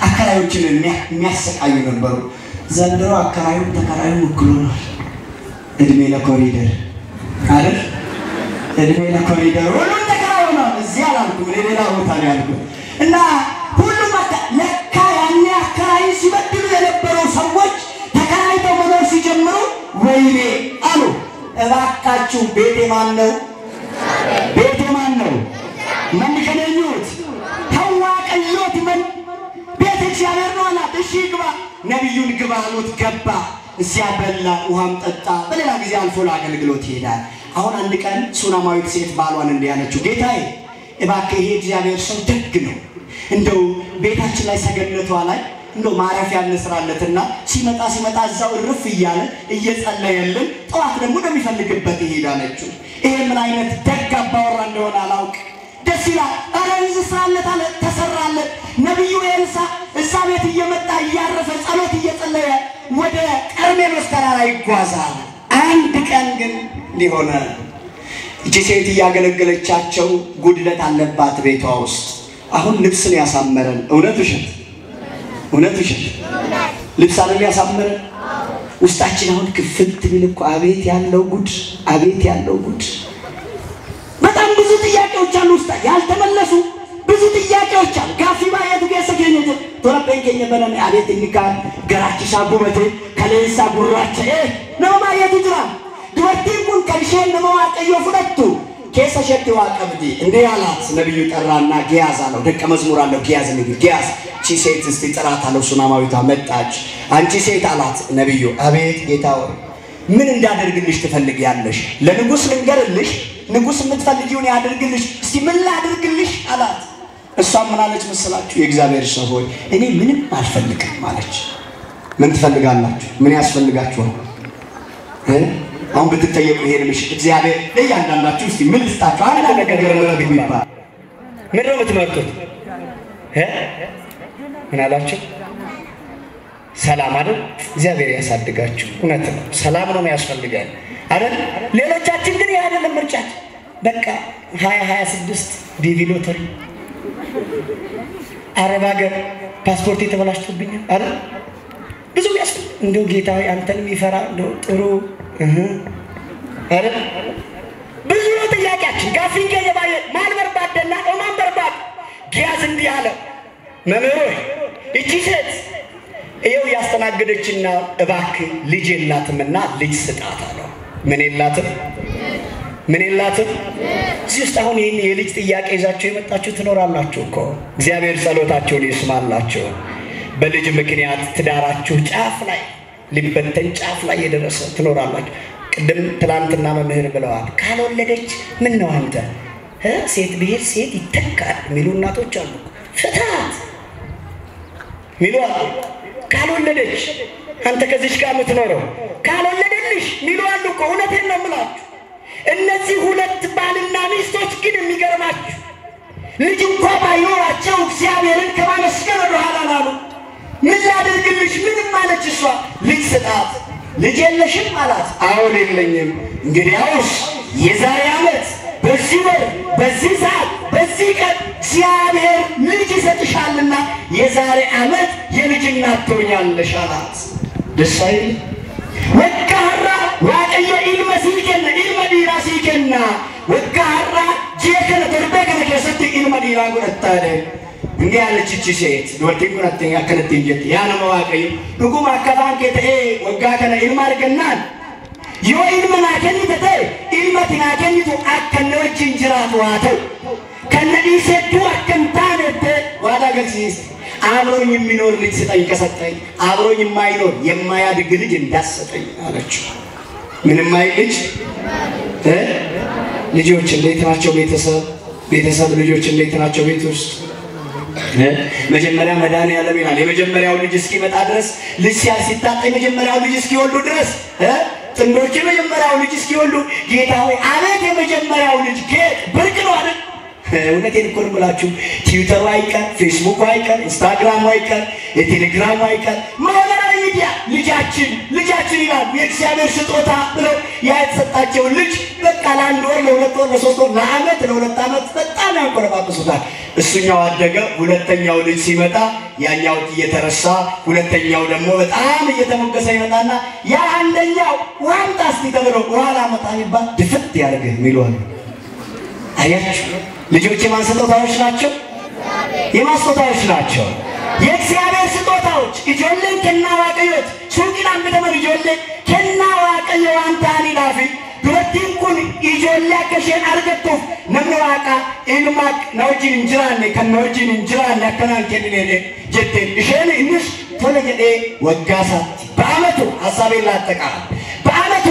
አከራዮችን የሚያሰቃዩ ነበሩ ዘንድሮ አከራዩ ተከራዩ እኩል ነው እድሜ ለኮሪደር አይደል እድሜ ለኮሪደር ሁሉ ተከራዩ ነው እዚህ አላልኩም ሌላ ቦታ ነው ያልኩት እና ሁሉም ለካ ያኔ አከራይ ሲበድሉ የነበሩ ሰዎች ተከራይተው መኖር ሲጀምሩ ወይኔ አሉ እባካችሁ ቤቴ ማን ነው ቤቴ ማን ነው ምን ከነኙት ታዋቀዮት ምን ቤት እግዚአብሔር ነው አላት እሺ ግባ ነብዩን ግባ አሉት ገባ እዚያ በላ ውሃም ጠጣ በሌላ ጊዜ አልፎ ለአገልግሎት ይሄዳል አሁን አንድ ቀን ሱናማዊት ሴት ባሏን እንዲያለችው ጌታዬ እባክህ ይሄ እግዚአብሔር ሰው ደግ ነው እንደው ቤታችን ላይ ሰገነቷ ላይ እንደው ማረፊያ እንስራለትና ሲመጣ እዛው እርፍ እያለ እየጸለየልን ጠዋት ደግሞ እንደሚፈልግበት ይሄዳለችው ይሄ ምን አይነት ደግ አባወራ እንደሆነ አላውቅ ደስ ይላል አረንዝ ሳለት አለ ተሰራለት ነብዩ ኤልሳ እዛ ቤት እየመጣ እያረፈ ጸሎት እየጸለየ ወደ ቀርሜሎስ ተራራ ይጓዛል አንድ ቀን ግን ሊሆነ እቺ ሴት እያገለገለቻቸው ጉድለት አለባት ቤቷ ውስጥ አሁን ልብስን ያሳመረን እውነት ውሸት ልብስ አይደል ያሳመረን ውስጣችን አሁን ክፍት ቢልኩ አቤት ያለው ጉድ በጣም ብዙ ጥያቄዎች አሉ ውስጥ ያልተመለሱ ብዙ ጥያቄዎች አሉ ጋፊ ባየት ገሰገኘት ተረበንከኝ በነም አቤት እንካ ገራችሳ ጉበቴ ከሌሳ ጉራቸ ነው ማየት ይችላል ዱርቲኩን ከልሽን ነው አቀዮ ፍረቱ ኬሰ ሸት ዋቀብዲ እንደ ያላት ነብዩ ጠራና ጊያዝ አለው ደቀ መዝሙር አለው ጊያዝ ነብዩ ጊያዝ ቺሴት እስቲ ጥራት አለው ሱናማዊቷ መጣች አንቺ ሴት አላት ነብዩ አቤት ጌታው ምን እንዳደርግልሽ ትፈልጊያለሽ ለንጉስ ልንገርልሽ ንጉስ የምትፈልጊውን ያደርግልሽ እስቲ ምን ላድርግልሽ አላት እሷ ምን አለች መሰላችሁ የእግዚአብሔር ሰው ሆይ እኔ ምንም አልፈልግም ማለች ምን ትፈልጋላችሁ ምን ያስፈልጋችኋል አሁን በተጠየቁ ይሄን ምሽት እግዚአብሔር ለያንዳንዳችሁ እስቲ ምን ልስጣችሁ አንድ ነገር ነው ይባል ምን ነው የምትመርጡት ምን አላችሁ ሰላም አይደል እግዚአብሔር ያሳድጋችሁ እውነት ነው ሰላም ነው የሚያስፈልጋል አይደል ሌሎቻችን ግን ያደለም ምርጫት በቃ 2026 ዲቪ ሎተሪ አረብ ሀገር ፓስፖርት የተበላሽቶብኛል አይደል ብዙ ያስፈልግ እንደው ጌታዬ አንተንም ይፈራ እንደው ጥሩ አይደል ብዙ ጥያቄያችን ጋፊንገ የባየ ማልበርባደና ኦማንበርባድ ጊያዝ እንዲህ አለ መምህር እቺ ሴት ይሄው ያስተናገደችና እባክህ ልጅ የላትምና ልጅ ስጣት አለው ምን የላትም እዚህ አሁን ይሄን የልጅ ጥያቄ ይዛችሁ የመጣችሁ ትኖራላችሁ እኮ እግዚአብሔር ጸሎታችሁን ይስማላችሁ በልጅ ምክንያት ትዳራችሁ ጫፍ ላይ ሊበተን ጫፍ ላይ የደረሰ ትኖራላችሁ ቅድም ትላንትና መምህር ብለዋል ካልወለደች ምን ነው አንተ ሴት ብሄር ሴት ይተካል ሚሉ እናቶች አሉ ፍታት ሚሉ አሉ ካልወለደች አንተ ከዚህ ጋር የምትኖረው ካልወለደልሽ ሚሉ አሉ እኮ እውነቴን ነው የምላችሁ እነዚህ ሁለት ባልና ሚስቶች ግን የሚገርማችሁ ልጅ እንኳን ባይኖራቸው እግዚአብሔርን ከማመስገን ወደ ኋላ አላሉ ምን ላድርግልሽ ምንም ማለች እሷ ልጅ ስጣት ልጅ የለሽም አላት አሁን የለኝም እንግዲያውስ የዛሬ ዓመት በዚህ ወር በዚህ ሰዓት በዚህ ቀን እግዚአብሔር ልጅ ይሰጥሻልና የዛሬ ዓመት የልጅ እናት ትሆኛለሽ አላት ደስ አይል ወካራ ዋቀዮ ኢልመሲከና ኢልመዲራሲከና ወካራ ጄከነ ተርበከነ ከሰት ኢልመዲራ ጉረታለ እንዲህ አለች እቺ ሴት ወርቲን ጉረተኛ ከነትንጀት ያነ መዋቀዩ ዱጉማ አካባን ከተ ወጋ ከነ ኢልማርገናን ዮ ኢልመናከኒ ተተ ኢልመቲናከኒቱ አከነዎች እንጅራቱ ዋተው ከነዲሰቱ አከንታነተ ዋዳ ገልሲስ አብሮኝ የሚኖር ልጅ ስጠኝ ከሰጠኝ አብሮኝ የማይኖር የማያድግ ልጅ እንዳሰጠኝ አለች ምንም አይልጅ ልጆች እንዴት ናቸው ቤተሰብ ልጆች እንዴት ናቸው ቤት ውስጥ መጀመሪያ መድኃኒዓለም ይላል የመጀመሪያው ልጅ እስኪመጣ ድረስ ልጅ ሲታጠ የመጀመሪያው ልጅ እስኪወልዱ ድረስ ጥንዶች የመጀመሪያው ልጅ እስኪወልዱ ጌታ ሆይ አቤት የመጀመሪያው ልጅ ጌጥ ብርቅ ነው አይደል እውነቴን እኮ ነው ብላችሁ ትዊተር አይቀር ፌስቡክ አይቀር ኢንስታግራም አይቀር የቴሌግራም አይቀር ማህበራዊ ሚዲያ ልጃችን ይላል የእግዚአብሔር ስጦታ ብለው ያተሰጣቸው ልጅ በቃ ለአንድ ወር ለሁለት ወር ለሶስት ወር ለሁለት ዓመት በጣም ያንቆረባብሱታል እሱኛው አደገ ሁለተኛው ልጅ ሲመጣ ያኛው እየተረሳ ሁለተኛው ደግሞ በጣም እየተሞገሰ ይመጣና ያ አንደኛው ዋንታ እስቲ ተብሎ በኋላ መጣ ይባል ድፍት ያደርግ ሚሏል አያችሁ ልጆች የማን ስጦታዎች ናቸው? የማን ስጦታዎች ናቸው? የእግዚአብሔር ስጦታዎች። ኢጆሌን ከና ዋቀዮት ሱቂን አንብተመ ኢጆሌን ከና ዋቀዮ አንታኒ ላፊ ዱረቲን ኩን ኢጆሌ አከሸን አርገቱፍ ነምነ ዋቃ ኢልማቅ ነውጂን እንጅራኔ ከነውጂን እንጅራኔ አከናን ከነኔ ጀቴ እሸን እንስ ተለጀዴ ወጋሳት በአመቱ ሐሳቤን ላጠቃል። በአመቱ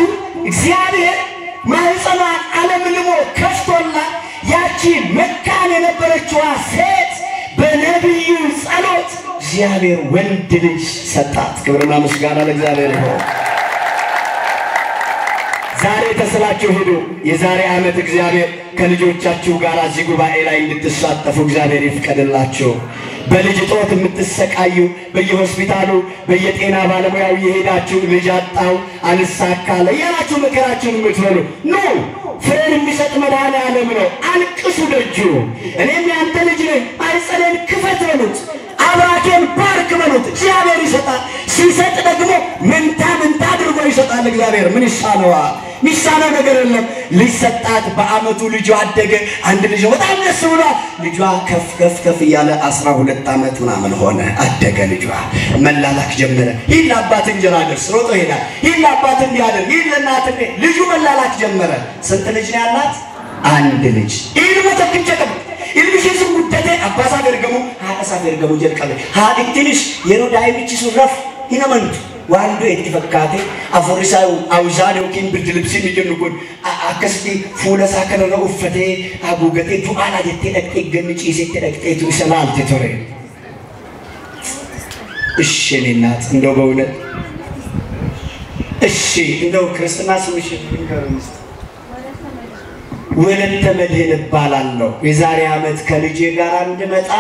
እግዚአብሔር ማህፀኗን አለምልሞ ከፍቶላ ያቺ መካን የነበረችዋ ሴት በነቢዩ ጸሎት እግዚአብሔር ወንድ ልጅ ሰጣት። ክብርና ምስጋና ለእግዚአብሔር ይሁን። ዛሬ ተስላችሁ ሄዱ። የዛሬ ዓመት እግዚአብሔር ከልጆቻችሁ ጋር እዚህ ጉባኤ ላይ እንድትሳተፉ እግዚአብሔር ይፍቀድላችሁ። በልጅ ጦት የምትሰቃዩ በየሆስፒታሉ በየጤና ባለሙያው የሄዳችሁ ልጅ አጣው አንሳካለ ያላችሁ መከራችሁን የምትበሉ ኑ ፍሬን የሚሰጥ መድኃኔዓለም ነው። አልቅሱ ደጁ። እኔም ያንተ ልጅ ነኝ ማኅፀኔን ክፈት በሉት፣ አብራኬን ባርክ በሉት። እግዚአብሔር ይሰጣል። ሲሰጥ ደግሞ መንታ አድርጎ ይሰጣል። እግዚአብሔር ምን ይሳነዋል? ሚሳነው ነገር የለም። ልጅ ሰጣት። በአመቱ ልጇ አደገ። አንድ ልጅ በጣም ደስ ብሏል። ልጇ ከፍ እያለ 12 ዓመት ምናምን ሆነ። አደገ ልጇ። መላላክ ጀመረ። ይህ ለአባት እንጀራ ደርስ ሮጦ ሄዳል። ይህ ለአባት እንዲያደርግ ይህ ለእናት ልጁ መላላክ ጀመረ። ስንት ልጅ ነው ያላት? አንድ ልጅ። ይህ መተክንጨቀም ኢልብሽን ጉደቴ አባሳ ገርገሙ ሀቀሳ ገርገሙ ጀልቀለ ሀዲትንሽ የሮዳይ ብቻ ሱረፍ ይነመንቱ ዋንዶ እትፈካቴ አፎሪሳው አውዛኔው ኪን ብርድ ልብስ የሚጀምቁን አከስቲ ፉለሳ ከነረ ኡፈቴ አጉገቴ ዱአና ደቴ ደቅቴ ገንጪ ሲቴ ደቅቴ ይሰላል ተቶሬ እሺ እናት እንደው በእውነት እሺ እንደው ክርስትና ስምሽ እንከረምስ ወለተ መድህን እባላለሁ። የዛሬ ዓመት ከልጄ ጋር እንድመጣ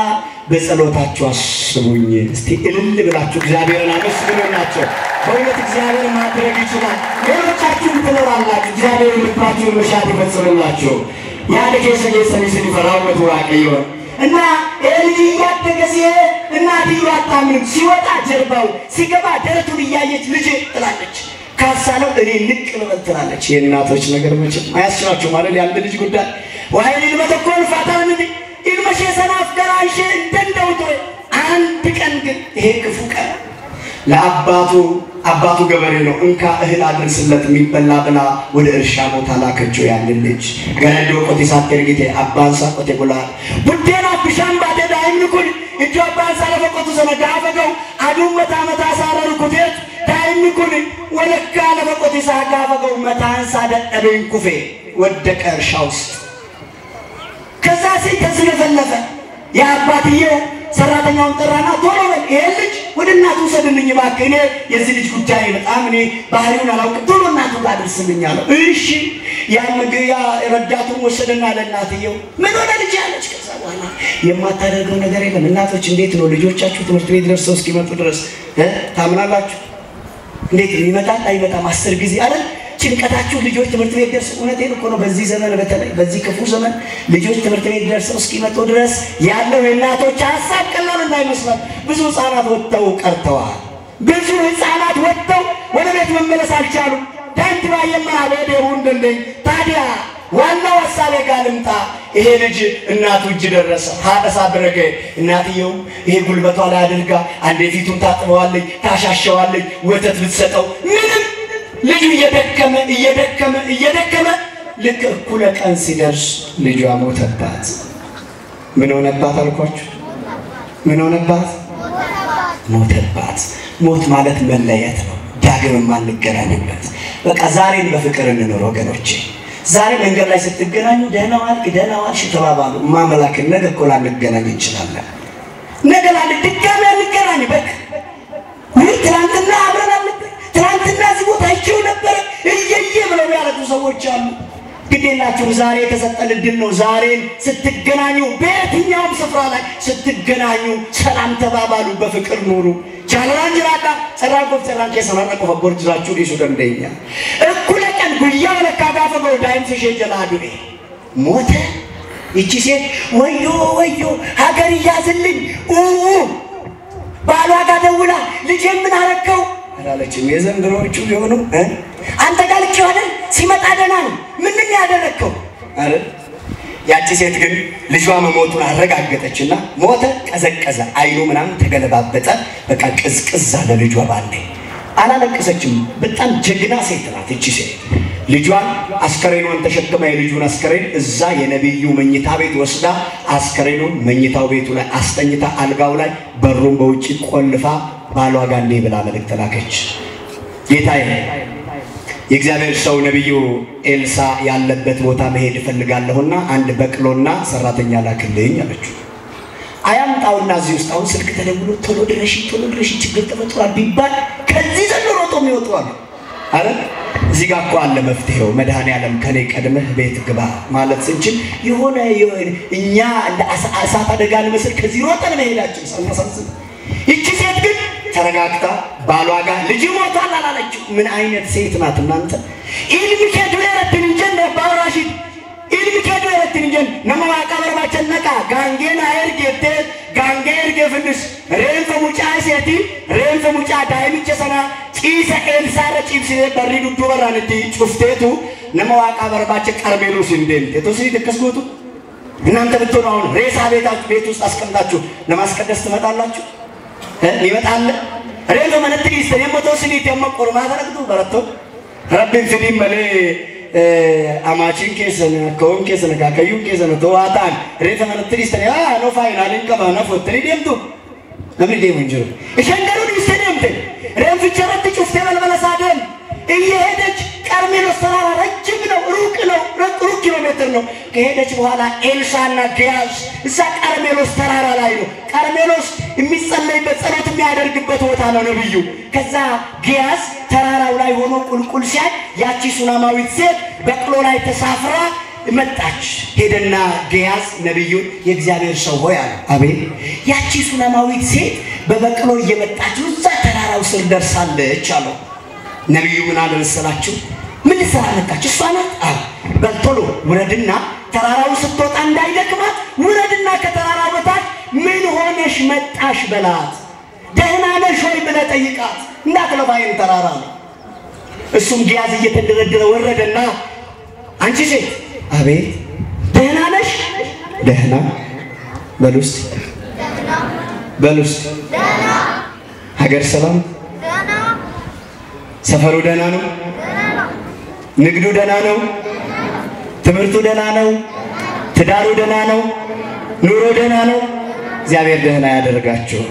በጸሎታችሁ አስቡኝ። እስቲ እልል ብላችሁ እግዚአብሔርን አመስግኑላችሁ። በእውነት እግዚአብሔር ማድረግ ይችላል። ሌሎቻችሁም ትኖራላችሁ። እግዚአብሔር ልባችሁን መሻት ይፈጽምላችሁ። ያለከ ሰየሰኒ ፈራው ወራቀዮ እና ልጅ ያደገ ሲሄድ እናትየው አታምንም። ሲወጣ ጀርባው ሲገባ ደረቱን እያየች ልጄ ትላለች። ካሳለው እኔ ንቅ ልበልትላለች። የእናቶች ነገር መቼም አያስችላችሁ ማለት ያንተ ልጅ ጉዳይ ወይኔ ለመተኮል ፋታን እንዴ ኢልመሽ ሰናፍ ደራሽ እንደንደውቶ አንድ ቀን ግን ይሄ ክፉ ቀን ለአባቱ ገበሬ ነው። እንካ እህል አድርስለት የሚበላ ብላ ወደ እርሻ ቦታ ላከችው። ያንን ልጅ ገነዶ ቆቴ ሳትርግቴ አባንሳ ቆቴ ጉላ ቡዴና ብሻም ባደዳ አይምኩል እጆ አባንሳ ለፈቆቱ ሰነጋፈገው አዱም መታ ሳረሩ ኩቴት ታይምኩል ወለካ ለፈቆቱ ሳጋፈገው መታንሳ ደጠበኝ ኩፌ ወደቀ እርሻ ውስጥ። ከዛ ሲተዝለፈለፈ የአባትየው ሰራተኛውን ጠራና ቶሎ በል ይሄ ልጅ ወደ እናቱ ሰደልኝ እባክህ፣ እኔ የዚህ ልጅ ጉዳይ በጣም እኔ ባህሪውን አላውቅም፣ ቶሎ እናቱ ጋር አድርስልኝ አለው። እሺ ያ ረዳቱን ወሰደና ለእናትየው ምን ሆነ ልጅ ያለች። ከዛ በኋላ የማታደርገው ነገር የለም። እናቶች እንዴት ነው ልጆቻችሁ ትምህርት ቤት ደርሰው እስኪመጡ ድረስ ታምናላችሁ? እንዴት ይመጣል አይመጣም 10 ጊዜ አይደል ጭንቀታችሁ ልጆች ትምህርት ቤት ደርሰው። እውነቴን እኮ ነው። በዚህ ዘመን በተለይ በዚህ ክፉ ዘመን ልጆች ትምህርት ቤት ደርሰው እስኪመጡ ድረስ ያለው የእናቶች ሐሳብ ቀላል እንዳይመስላል። ብዙ ህፃናት ወጥተው ቀርተዋል። ብዙ ህፃናት ወጥተው ወደ ቤት መመለስ አልቻሉም። ዳንቲባ የማበደው እንደልኝ ታዲያ ዋናው ሐሳቤ ጋር ልምጣ። ይሄ ልጅ እናቱ እጅ ደረሰ። ሀደሳ አደረገ። እናትየው ይሄ ጉልበቷ ላይ አድርጋ አንዴ ፊቱን ታጥበዋለች፣ ታሻሸዋለች፣ ወተት ብትሰጠው ምንም ልጁ እየደከመ ልክ እኩለ ቀን ሲደርስ ልጇ ሞተባት። ምን ሆነባት አልኳችሁ? ምን ሆነባት? ሞተባት። ሞት ማለት መለየት ነው። ዳግም ማንገናኝበት። በቃ ዛሬን በፍቅር እንኖር ወገኖቼ። ዛሬ መንገድ ላይ ስትገናኙ ደህና ዋልሽ ተባባሉ። ማመላክን ነገ እኮ ላንገናኝ እንችላለን። ነገ ድጋሚ አንገናኝ። በቃ ትናንትና አብረን አልነበር፣ ትናንትና እዚህ ቦታ አይቼው ነበር እየየ ብለው ያረዱ ሰዎች አሉ። ግዴላችሁ ዛሬ የተሰጠን እድል ነው። ዛሬን ስትገናኙ በየትኛውም ስፍራ ላይ ስትገናኙ ሰላም ተባባሉ፣ በፍቅር ኑሩ። ቻላንጅራዳ ሰራቆፍ ሰራንኬ ሰራቆ ፈቦርጅራችሁ ዲሱ ደንደኛ እኩለ ቀን ጉያው ለካጋፈው ዳይም ሲሸጀላዱ ሞተ። እቺ ሴት ወዮ ሀገር ያዝልኝ ባሏ ጋር ደውላ ልጄ ምን አረከው አላለችም። የዘንድሮቹ ቢሆኑ አንተ ጋር ልጅ አይደል ሲመጣ ደህና ነው ምንድን ያደረከው? አረ ያቺ ሴት ግን ልጇ መሞቱን አረጋገጠችና ሞተ፣ ቀዘቀዘ፣ አይኑ ምናምን ተገለባበጠ። በቃ ቅዝቅዝ አለ ልጇ ባንዴ። አላለቀሰችም። በጣም ጀግና ሴት ናት እቺ ሴት። ልጇን አስከሬኑን ተሸክማ የልጁን አስከሬን እዛ የነብዩ መኝታ ቤት ወስዳ አስከሬኑን መኝታው ቤቱ ላይ አስተኝታ አልጋው ላይ በሩን በውጪ ቆልፋ ባሏ ጋር እንዲህ ብላ መልእክት ላከች። ጌታዬ የእግዚአብሔር ሰው ነብዩ ኤልሳ ያለበት ቦታ መሄድ እፈልጋለሁና አንድ በቅሎና ሰራተኛ ላክልኝ አለችው። አያምጣውና እዚህ ውስጥ አሁን ስልክ ተደውሎ ቶሎ ድረሺ ችግር ተፈጥሯል ቢባል ከዚህ ዘሎ ሮጦ የሚወጣው አረ እዚህ ጋር እኮ አለ መፍትሄው። መድኃኔዓለም ከኔ ቀድመህ ቤት ግባ ማለት ስንችል የሆነ እኛ እንደ እሳት አደጋ ለመስል ከዚህ ሮጠን መሄዳችን ሳናሳስብ፣ ይቺ ሴት ግን ተረጋግታ ባሏ ጋር ልጅ ሞቷል አላለችው። ምን አይነት ሴት ናት እናንተ! ኢልሚ ከድረረትን እንጀን ባራሽት ኢልሚ ከድረረትን እንጀን ነማዋቃ በርባቸነቃ ጋንጌና ኤርጌቴ ጋንጌ ኤርጌፍንስ ሬንፈ ሙጫ ሴቲ ሬንፈ ሙጫ ዳይምቸ ሰና ጪሰ ኤልሳረ ጪብሲ በሪዱ ዱበራንቲ ጩፍቴቱ ነማዋቃ በርባቸ ቀርሜሎስ እንደም ተቶሲ ተከስጎቱ እናንተ ብትሆኑ አሁን ሬሳ ቤት ውስጥ አስቀምጣችሁ ለማስቀደስ ትመጣላችሁ? ይመጣል ሬንፈ መነጥቂ ስለሞቶስኒ ተመቆር ማተረክቱ በረቶ ረብን ፍዲ መለ አማቺን ከሰነ ኮን ከሰነ ካከዩን ከሰነ ተዋታን ሬንፈ መነጥቂ ስለያ ኖ ፋይናልን ከማና ፎትሪ ደምቱ ለምን ደምንጀሩ እሸንገሩን ይስተደምተ ሬንፈ ቸረት ጩፍቴ በልበለሳደን እየሄደች ቀርሜሎስ ተራራ ረጅም ነው፣ ሩቅ ኪሎ ሜትር ነው። ከሄደች በኋላ ኤልሳና ጊያዝ እዛ ቀርሜሎስ ተራራ ላይ ነው። ቀርሜሎስ የሚጸለይበት ጸሎት የሚያደርግበት ቦታ ነው ነብዩ። ከዛ ጊያዝ ተራራው ላይ ሆኖ ቁልቁል ሲያይ ያቺ ሱናማዊት ሴት በቅሎ ላይ ተሳፍራ መጣች። ሄደና ጊያዝ ነብዩን የእግዚአብሔር ሰው ሆይ አለ። አቤት። ያቺ ሱናማዊት ሴት በበቅሎ እየመጣች እዛ ተራራው ስር ደርሳለች አለው። ነብዩ ምን አለ መሰላችሁ? ምን ሰራ መጣች? እሷ ናት። በልቶሎ ውረድና ተራራው ስትወጣ እንዳይደክማት ውረድና ከተራራው በታች ምን ሆነሽ መጣሽ በላት። ደህና ነሽ ወይ ብለህ ጠይቃት። እንዳትለፋይን ተራራ ነው። እሱም ጊያዝ እየተደረደረ ወረደና አንቺ ሴት አቤት ደህና ነሽ? ደህና በሉስ ደህና ሀገር ሰላም ደህና ሰፈሩ ደህና ነው? ንግዱ ደህና ነው? ትምህርቱ ደህና ነው? ትዳሩ ደህና ነው? ኑሮ ደህና ነው? እግዚአብሔር ደህና ያደርጋችሁ።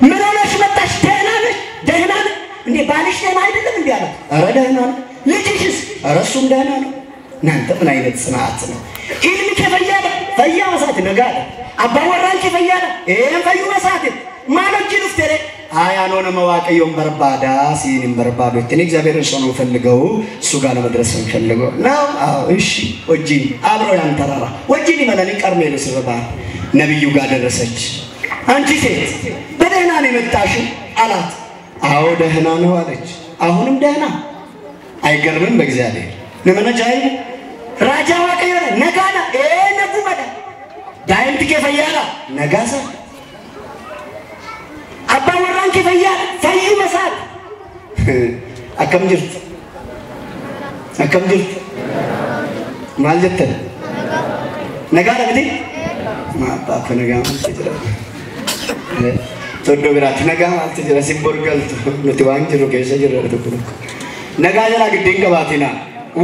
ምን ሆነሽ መጣሽ? ደህና ነሽ? ደህና ነሽ እንዴ? ባልሽ ደህና አይደለም እንዴ አለ። ኧረ ደህና ነው። ልጅሽስ? ኧረ እሱም ደህና ነው። እናንተ ምን አይነት ጽናት ነው! ኢልሚ ከፈያለ ፈያ መሳት ነጋለ አባወራን ከፈያለ ይሄን ፈዩ መሳት ማለት ይልፍተረ አያኖነ መዋቀዮም በርባዳ ሲንም በርባዶ እኔ እግዚአብሔር ሰው ነው ፈልገው እሱ ጋር ለመድረስ ፈልገው ነው። አዎ እሺ ወጂ አብሮ ያንተራራ ወጂ ሊመለኒ ቀርሜሎስ ረባ ነብዩ ጋር ደረሰች። አንቺ ሴት በደህና ነው የመጣሽው አላት። አዎ ደህና ነው አለች። አሁንም ደህና አይገርምም? በእግዚአብሔር ለመነጃይ ራጃ ዋቀየ ነጋና ነጉመዳ ዳይምት ከፈያላ ነጋሳ አባ ወራን ከፈያላ ፈዩ መሳት አከም ጅርት ማለት ነጋዳ እንዴ ማባ ከነጋ ማለት ይችላል ተወዶ ብራት ነጋ ማለት ይችላል ሲቦርጋልቱ ለተዋንጀሮ ከሰጀሮ ተኩሉ ነጋጀራ ግዴን ገባቲና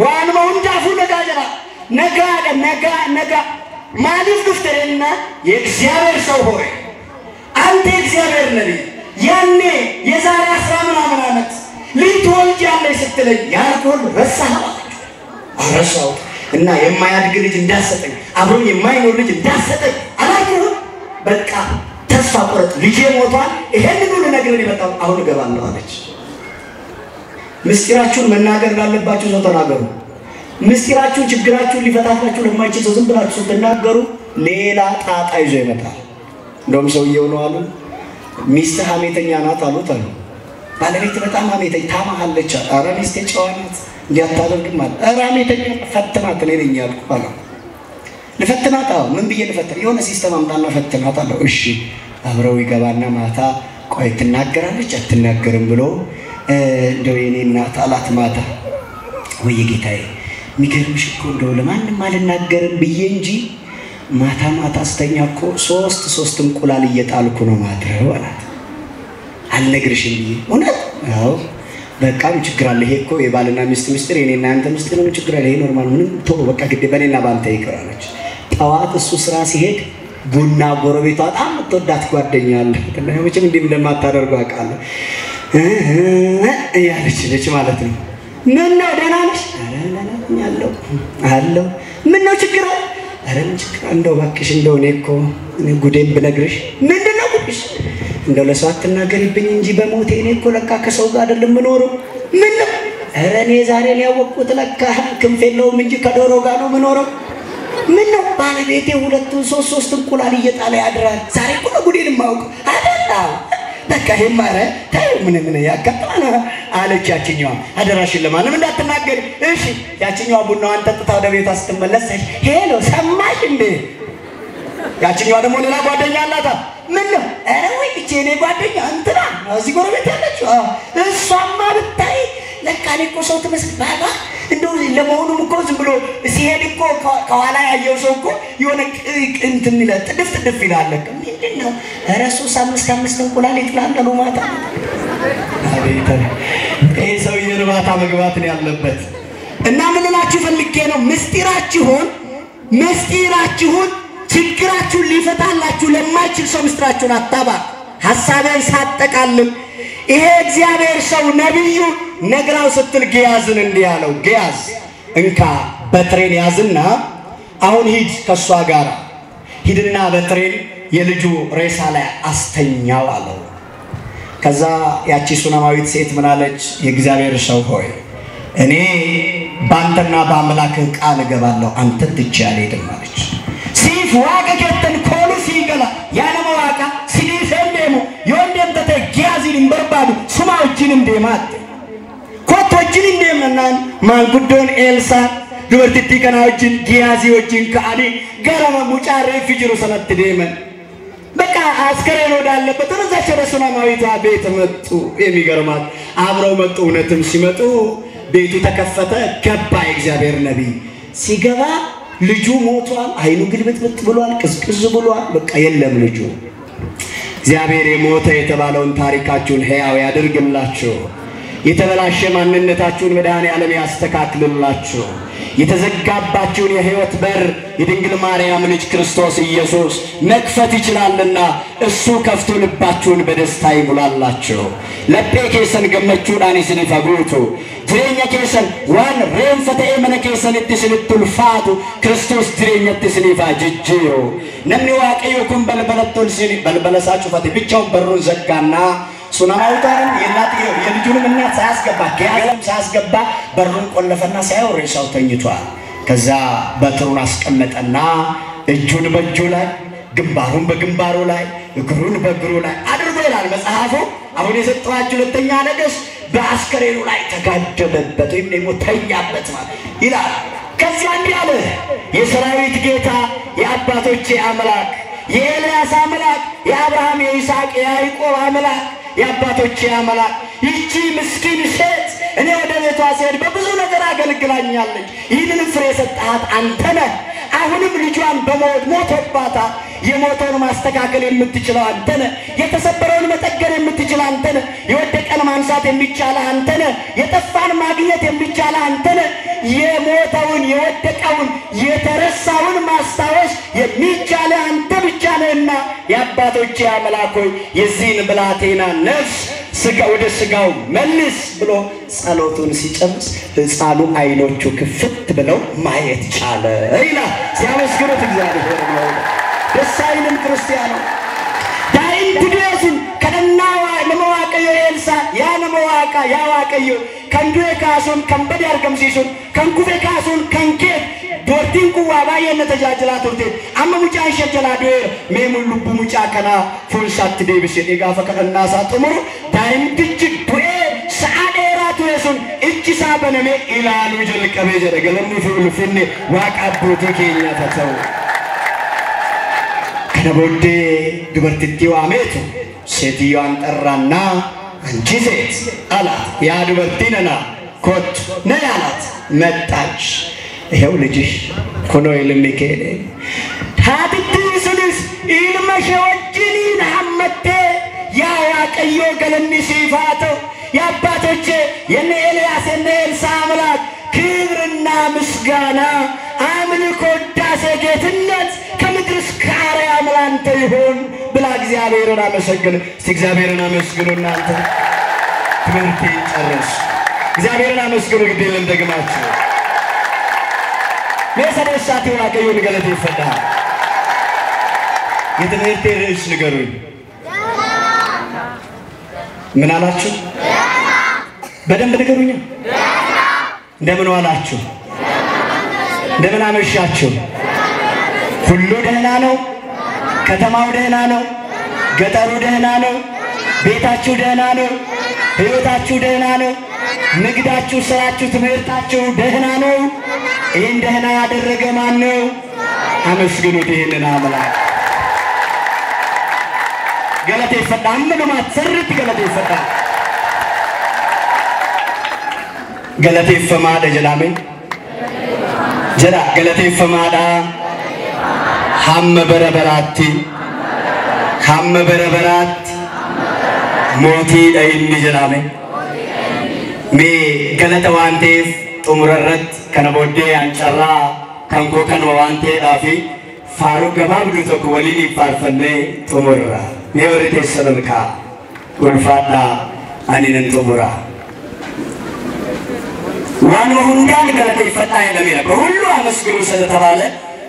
ዋን ማውንዳፉ ነጋ ማሊፍ ድፍተረና የእግዚአብሔር ሰው ሆይ አንተ እግዚአብሔር ነብይ ያኔ የዛሬ 10 ምናምን ዓመት ልትወልጂ ያለሽ ስትለኝ ያልኩን ረሳው እና የማያድግ ልጅ እንዳሰጠኝ አብሮኝ የማይኖር ልጅ እንዳሰጠኝ አላየሁ። በቃ ተስፋ ቆረጥ ልጄ ሞቷል። ይሄንን ሁሉ ነገር የመጣው አሁን እገባለሁ አለች። ምስጢራችሁን መናገር እንዳለባችሁ ሰው ተናገሩ። ምስጢራችሁን ችግራችሁን ሊፈታላችሁ ለማይችል ሰው ዝም ብላችሁ ስትናገሩ ሌላ ጣጣ ይዞ ይመጣል። እንደውም ሰውየው ነው አሉ ሚስት ሐሜተኛ ናት አሉት አሉ። ባለቤት በጣም ሐሜተኛ ታማሃለች። ኧረ ሚስቴ ጨዋ ናት እንዲያታደርግም አለ። ኧረ ሐሜተኛ ፈትናት እኔ ነኝ ያልኩ አለ። ልፈትናት? አዎ። ምን ብዬ ልፈትን? የሆነ ሲስተም አምጣና ፈትናት አለ። እሺ አብረው ይገባና ማታ ቆይ ትናገራለች አትናገርም ብሎ እንደው የኔ እናት አላት ማታ ወይ ጌታዬ የሚገርምሽ እኮ እንደው ለማንም አልናገርም ብዬ እንጂ ማታ ማታ አስተኛ እኮ ሶስት እንቁላል እየጣልኩ ነው ማድረው አላት። አልነግርሽም ብዬ እውነት? አዎ በቃ ችግር አለ። ይሄ እኮ የባልና ሚስት ምስጢር የኔና አንተ ምስጢር ነው። ችግር አለ። ይሄ ኖርማል ምንም ተው በቃ ግዴ በኔና ባንተ ይቀራለች። ጠዋት እሱ ስራ ሲሄድ ቡና ጎረቤቷ በጣም ተወዳት ጓደኛለ ተነመችም እንዴም እንደማታደርገው አውቃለሁ ያለች ልጅ ማለት ነው። ምን ነው ደህና ነሽ? አለው ምን ነው ችግር አለ? ኧረ ምን ችግር እንደው እባክሽ እንደው እኔ እኮ ጉዴን ብነግርሽ ምንድነው ጉድሽ? እንደው ለሰው አትናገሪብኝ እንጂ በሞቴ እኔ እኮ ለካ ከሰው ጋር አይደለም የምኖረው። ምን ነው? ኧረ እኔ ዛሬ ነው ያወቅሁት ለካ ክንፍ የለውም እንጂ ከዶሮ ጋር ነው የምኖረው። ምን ነው ባለቤቴ ሶስት እንቁላል እየጣለ ያድራል። ዛሬ እኮ ነው ጉዴን የማውቀው አይደል? በቃ ይማረ ታዩ ምን ያጋጥማና አለች ያቺኛዋ። አደራሽን ለማንም እንዳትናገሪ እሺ። ያቺኛዋ ቡናዋን ጠጥታ ወደ ቤቷ ስትመለስ ሄሎ ሰማሽ እንዴ? ያቺኛዋ ደግሞ ሌላ ጓደኛ አላት። ምን ነው? ኧረ ወይ እቺ እኔ ጓደኛ እንትና እዚህ ጎረቤት ያለችው እሷማ ብታይ ለካ እኔ እኮ ሰው ትመስል ባባ እንደው ለመሆኑም እኮ ዝም ብሎ ሲሄድ እኮ ከኋላ ያየው ሰው እኮ የሆነ እንትን ይላል ጥድፍ ይላል። ምንድን ነው? ኧረ ሱስ አምስት እንቁላል ይጥላል ማታ። አቤት ይሄ ሰውዬ እርባታ መግባት ነው ያለበት። እና ምን እላችሁ ፈልጌ ነው ምስጢራችሁን ችግራችሁን ሊፈታላችሁ ለማይችል ሰው ምስጢራችሁን አታባ ሐሳቤን ሳጠቃልል ይሄ እግዚአብሔር ሰው ነብዩ ነግራው ስትል ግያዝን እንዲህ ያለው ግያዝ እንካ በትሬን ያዝና አሁን ሂድ ከሷ ጋር ሂድና በትሬን የልጁ ሬሳ ላይ አስተኛው አለው። ከዛ ያቺ ሱናማዊት ሴት ምናለች? የእግዚአብሔር ሰው ሆይ እኔ ባንተና በአምላክህ ቃል እገባለሁ አንተን ትቼ አልሄድም አለች። ሲፍ ዋቀ ከተን ኮሉ ሲገላ ያለ መዋቃ ሲዲሰንደሙ የወንደም ተተ ግያዝን በርባዱ ሱማዎችን እንደማት ኮቶችን እንደመናን ማንጉዶን ኤልሳ ዱበርቲቲ ከናዎችን ግያዚዎችን ከአዲ ገረመ ሙጫሬ ፍጅሩ ሰነት ደመን በቃ አስከሬን ወዳለበት ተነዛቸው ሱናማዊቷ ቤት መጡ። የሚገርማት አብረው መጡ። እውነትም ሲመጡ ቤቱ ተከፈተ። ገባ እግዚአብሔር ነብይ። ሲገባ ልጁ ሞቷል። አይኑ ግልብጥብጥ ብሏል። ቅዝቅዝ ብሏል። በቃ የለም ልጁ። እግዚአብሔር የሞተ የተባለውን ታሪካችሁን ሕያው ያድርግላችሁ። የተበላሸ ማንነታችሁን መድኃኔዓለም ያስተካክልላችሁ። የተዘጋባችሁን የሕይወት በር የድንግል ማርያም ልጅ ክርስቶስ ኢየሱስ መክፈት ይችላልና እሱ ከፍቶ ልባችሁን በደስታ ይሙላላችሁ። ለጴ ኬሰን ገመቹዳኒ ስንፈጉቱ ድሬኛ ኬሰን ዋን ሬንፈተኤ መነ ኬሰን እትስልቱልፋቱ ክርስቶስ ድሬኛት ስኒፋ ጅጅሩ ነምኒ ዋቀዮ ኩን በልበለቶል ሲኒ በልበለሳ ጩፈት ብቻውን በሩን ዘጋና ሱናማዊቷን የልጁንም እናት ሳያስገባ ግያዝም ሳያስገባ በሩን ቆለፈና ሳይወር ሬሳው ተኝቷል። ከዛ በትሩን አስቀመጠና እጁን በእጁ ላይ ግንባሩን በግንባሩ ላይ እግሩን በእግሩ ላይ አድርጎ ይላል መጽሐፉ። አሁን የሰጠኋችሁ ሁለተኛ ነገሥት በአስከሬኑ ላይ ተጋደመበት ወይም ደግሞ ተኛበት ማለት ይላል። ከዚያ እንዲህ አለ፣ የሰራዊት ጌታ የአባቶቼ አምላክ የኤልያስ አምላክ የአብርሃም የይስሐቅ የያዕቆብ አምላክ የአባቶቼ አምላክ ይቺ ምስኪን ሴት እኔ ወደ ቤቷ ስሄድ በብዙ ነገር አገልግላኛለች። ይህንን ፍሬ የሰጠሃት አንተ ነህ። አሁንም ልጇን በሞት ሞቶባታል። የሞተውን ማስተካከል የምትችለው አንተ ነህ። የተሰበረውን መጠገን የምትችል አንተ ነህ። የወደቀን ማንሳት የሚቻልህ አንተ ነህ። የጠፋን ማግኘት የሚቻልህ አንተ ነህ። የሞተውን የወደቀውን የተረሳውን ማስታወስ የሚቻልህ አንተ ብቻ ነህና የአባቶቼ አምላክ ሆይ የዚህን ብላቴና ነፍስ ስጋ ወደ ስጋው መልስ ብሎ ጸሎቱን ሲጨርስ ሕፃኑ አይኖቹ ክፍት ብለው ማየት ቻለ ይላል። ሲያመስግኑት እግዚአብሔር ነው። ደስ አይልም ክርስቲያኑ? ዳይን ትዲዮስን ከደናዋ ለመዋቀዮ ኤልሳ ያነመዋቃ ያዋቀዮ ከንዱዌ ካሱን ከንበድ ያርገምሲሱን ከንኩፌ ካሱን ከንኬት ዶርቲን ኩዋ ባየነ ተጃጅላ ቱርቴ አመ ሙጫን ሸጀላ ዶር ሜሙን ልቡ ሙጫ ከና ፉልሳት ዴብሽ የጋፈ ከናሳ ጥሙሩ ዳይም ትጅግ ዱኤ ሰዓዴራቱ የሱን እጅሳ በነሜ ኢላሉ ጀልቀቤ ጀረገለሙ ፍልፍኔ ዋቃቦቴ ኬኛ ተሰው ከነቦዴ ድበርትቲው አሜቱ ሴትዮዋን ጠራና አንቺ ሴት አላት። ያ ድበርቲነና ኮት ነይ አላት። መጣች። ይሄው ልጅሽ ኮሎኤል ሚካኤል ታትትስልስ ኢልመሸወጅኒ ነሐመቴ ያ ያቀዮ ገለኒ ሲፋቶ ያባቶቼ የነ ኤልያስ የነ ኤልሳ አምላክ ክብርና ምስጋና አምልኮ ዳሴ ጌትነት ከምድር እስከ አርያም ላንተ ይሁን ብላ እግዚአብሔርን አመሰግን። እስቲ እግዚአብሔርን አመስግኑ እናንተ ትምህርት ጨርስ። እግዚአብሔርን አመስግኑ ግዴለም ደግማችሁ ለሰደሳት ዋቀዩን ገለቴ ይፈታ። የትምህርት ርዕስ ንገሩኝ። ምን አላችሁ? በደንብ ንገሩኝ። እንደምን ዋላችሁ? እንደምን አመሻችሁ? ሁሉ ደህና ነው? ከተማው ደህና ነው? ገጠሩ ደህና ነው? ቤታችሁ ደህና ነው? ህይወታችሁ ደህና ነው? ንግዳችሁ፣ ስራችሁ፣ ትምህርታችሁ ደህና ነው? ይህን ደህና ያደረገ ማን ነው? አመስግኑት ይህንን አምላክ። ገለቴ ይፈታ። አምኑ ማትሰርት ገለቴ ይፈታ። ገለቴ ይፈማደ ጀላሜ ጀራ ገለቴ ይፈማዳ ሐመ በረበራቲ ሐመ በረበራት ሞቲ ዳይኒ ጀላሜ ሜ ገለተ ዋንቴፍ ጡሙረረት ከነቦዴ አንጨራ ከንኮ ከን ዋንቴ ዳፊ ፋሩ ገባብዱ ተኩ ወሊኒ ፋርፈኔ ጡሙራ የወርቴ ሰለልካ ወልፋዳ አኒነን ጡሙራ ዋን ሁንዳን ገለቴ ይፈታ የለሚለ በሁሉ አመስግኑ ስለተባለ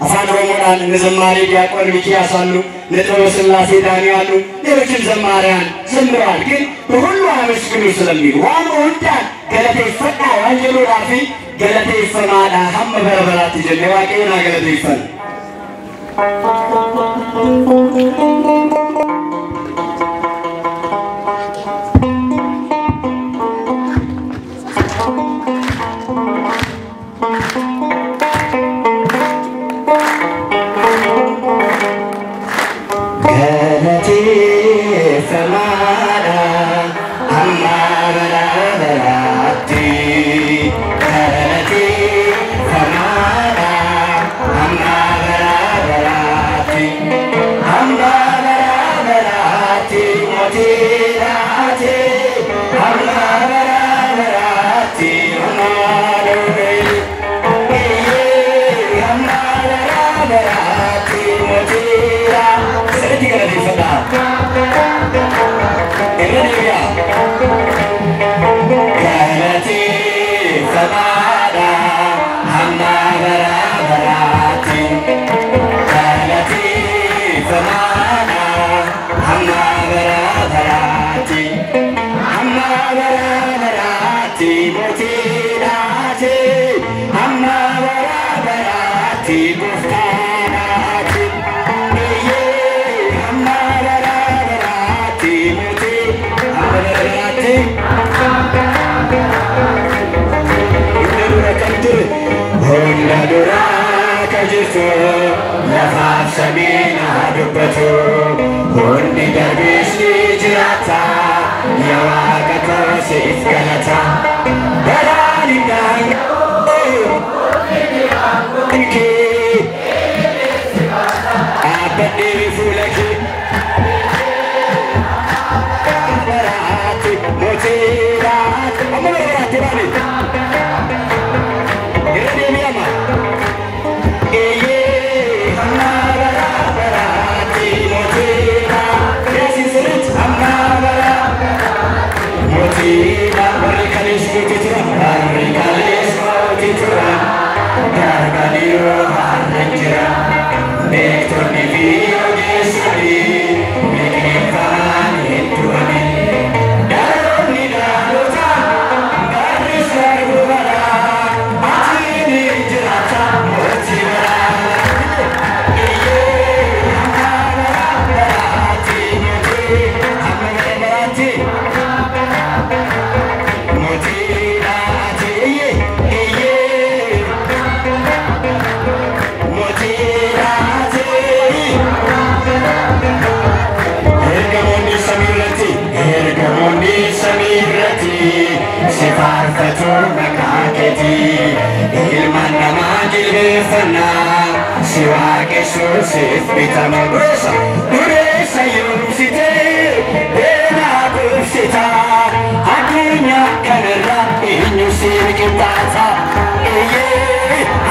አፋን ኦሮሞዳን ዘማሪ ዲያቆን ሚኪያስ አሉ፣ ነጥበ ስላሴ ዳኒ አሉ፣ ሌሎችም ዘማሪያን ዘምረዋል። ግን በሁሉ አመስግኑ ስለሚል ዋን ሁንዳን ገለቴ ይፈታ ዋንጀሎ ዳፊ ገለቴ ይፈማዳ ሐመ በረበራት ጀለ ዋቀዩና ገለቴ ይፈታ ሰሜና ዱበቱ ሁንዲ ደርቢሽ ጅራታ የዋቀቶ ሲፍ ገለታ በላሊዳኝ እንኪ አበዴ ፉለኪ በራት ሞቴራት አመበራት ባሌ የረዴሚያማ Sifarfatu makaketi ilman nama Sirifana Siwake Susif Bitama Uresa Yusite Dena Kusita Adunya Kanara Inyu Sirikitata Iye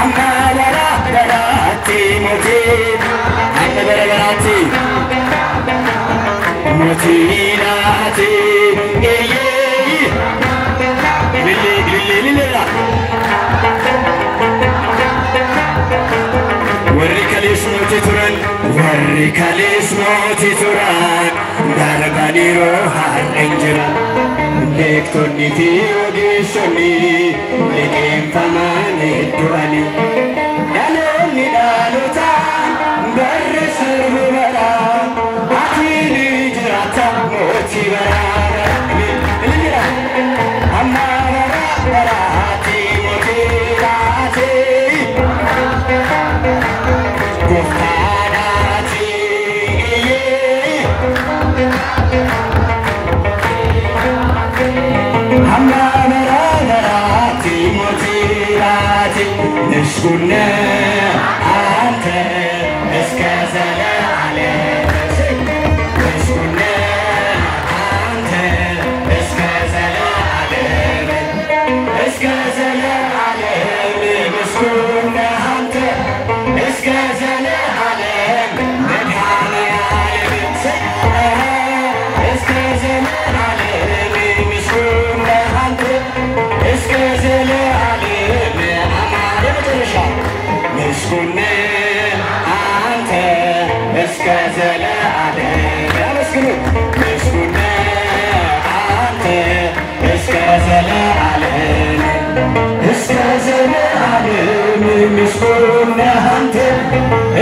Amalala Darati Moti Amalala Motinati Iye Lili Warrikalis moti turan Darbaniro harrenjira Bektonni fi odishoni Likim famane duani Daloni dalutan Barre servu bara Atini jirata moti bara Lila Amma bara Ati moti rati Nishkunna ante eskazala ale Nishkunna ante eskazala ale Eskazala ale Nishkunna ante eskazala ale Medhane ale Eskazala ale Nishkunna ante eskazala ale Nishkunna ante eskazala ale Nishkunna ante eskazala ale Eskazala ale Nishkunna ante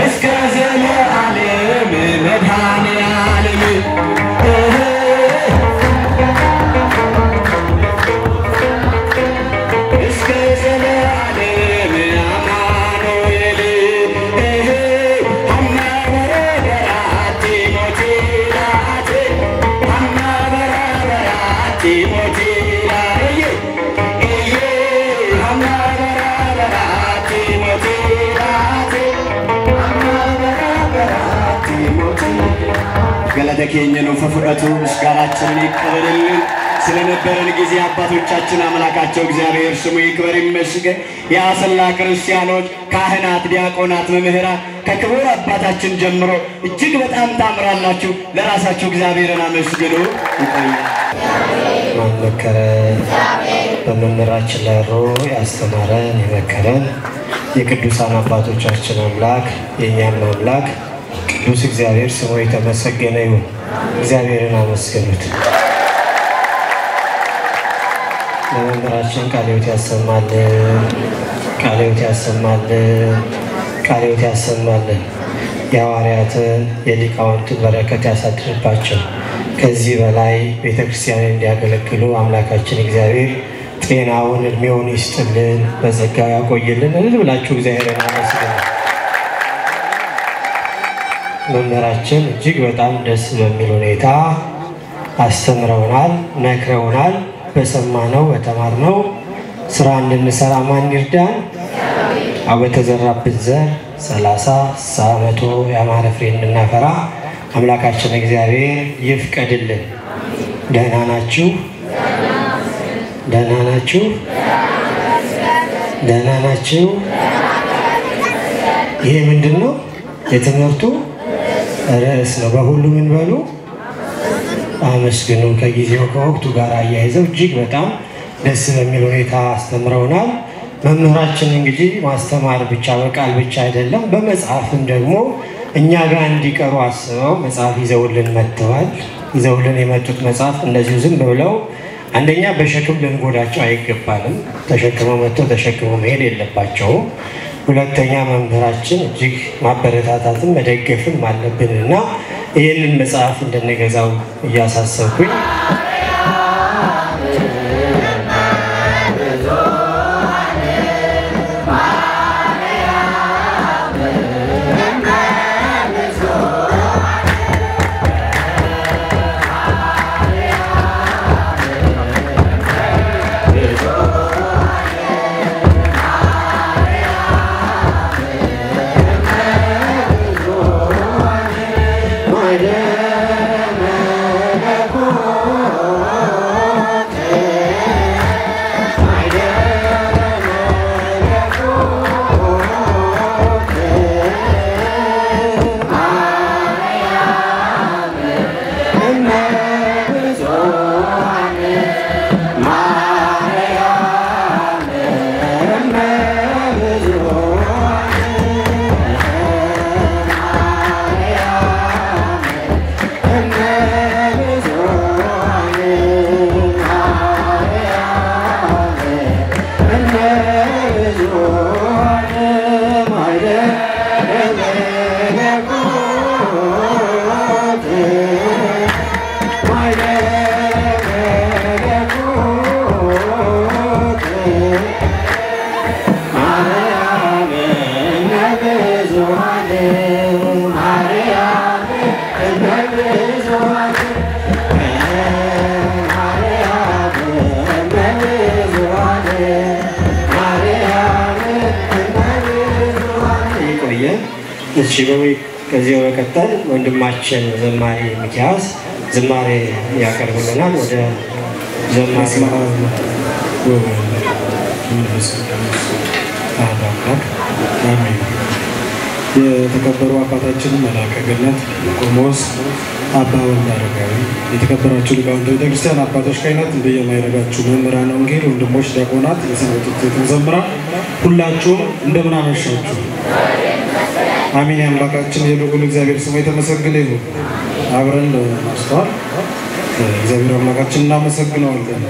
eskazala ale Medhane ale ገለተ ከኘኑ ፈፍረቱ ምስጋናችንን ይቀበልልን ስለነበረን ጊዜ አባቶቻችን አምላካቸው እግዚአብሔር ስሙ ይክበር ይመስገን ያሰላ ክርስቲያኖች ካህናት ዲያቆናት መምህራን ከክቡር አባታችን ጀምሮ እጅግ በጣም ታምራላችሁ ለራሳችሁ እግዚአብሔርን አመስግኑ ማመከረ በመምህራችን ላይ ያስተማረን የመከረን የቅዱሳን አባቶቻችን አምላክ የኛም አምላክ ቅዱስ እግዚአብሔር ስሙ የተመሰገነ ይሁን እግዚአብሔርን አመስግኑት ለመምህራችን ቃልዮት ያሰማልን ቃልዮት ያሰማልን ቃልዮት ያሰማልን የሐዋርያትን የሊቃውንትን በረከት ያሳድርባቸው ከዚህ በላይ ቤተክርስቲያንን እንዲያገለግሉ አምላካችን እግዚአብሔር ጤናውን እድሜውን ይስጥልን በጸጋው ያቆይልን ብላችሁ እግዚአብሔርን አመስግኑ መምህራችን እጅግ በጣም ደስ በሚል ሁኔታ አስተምረውናል መክረውናል በሰማነው በተማርነው ስራ እንድንሰራ ማን ይርዳን አበተዘራብን ዘር 30 100 ያማረ ፍሬ እንድናፈራ አምላካችን እግዚአብሔር ይፍቀድልን ደህና ናችሁ ደህና ናችሁ ደህና ናችሁ ይሄ ምንድነው የትምህርቱ ርዕስ ነው በሁሉ ምን በሉ አመስግኑ ከጊዜው ከወቅቱ ጋር አያይዘው እጅግ በጣም ደስ በሚል ሁኔታ አስተምረውናል መምህራችን እንግዲህ ማስተማር ብቻ በቃል ብቻ አይደለም በመጽሐፍም ደግሞ እኛ ጋር እንዲቀሩ አስበው መጽሐፍ ይዘውልን መጥተዋል ይዘውልን የመጡት መጽሐፍ እንደዚሁ ዝም ብለው አንደኛ በሸክም ልንጎዳቸው አይገባንም ተሸክመው መጥተው ተሸክመው መሄድ የለባቸውም ሁለተኛ መምህራችን እጅግ ማበረታታትን መደገፍን አለብንና ይህንን መጽሐፍ እንድንገዛው እያሳሰብኩኝ ከዚህ በመቀጠል ወንድማችን ዘማሪ ሚኪያስ ዝማሬ ያቀርብልናል። ወደ ዘማሪ የተከበሩ አባታችን መልአከ ገነት ቆሞስ አባ ወልደ አረጋዊ፣ የተከበራችሁ ሊቃውንተ ቤተክርስቲያን አባቶች፣ ካህናት፣ እንደየማይረጋችሁ መምህራን ወንጌል፣ ወንድሞች ዲያቆናት፣ የሰንበት ትምህርት ቤት መዘምራን ሁላችሁም እንደምን አመሻችሁ። አሜን። አምላካችን የልዑል እግዚአብሔር ስሙ የተመሰገነ ይሁን። አብረን ማስተዋል እግዚአብሔር አምላካችን እናመሰግነዋለን።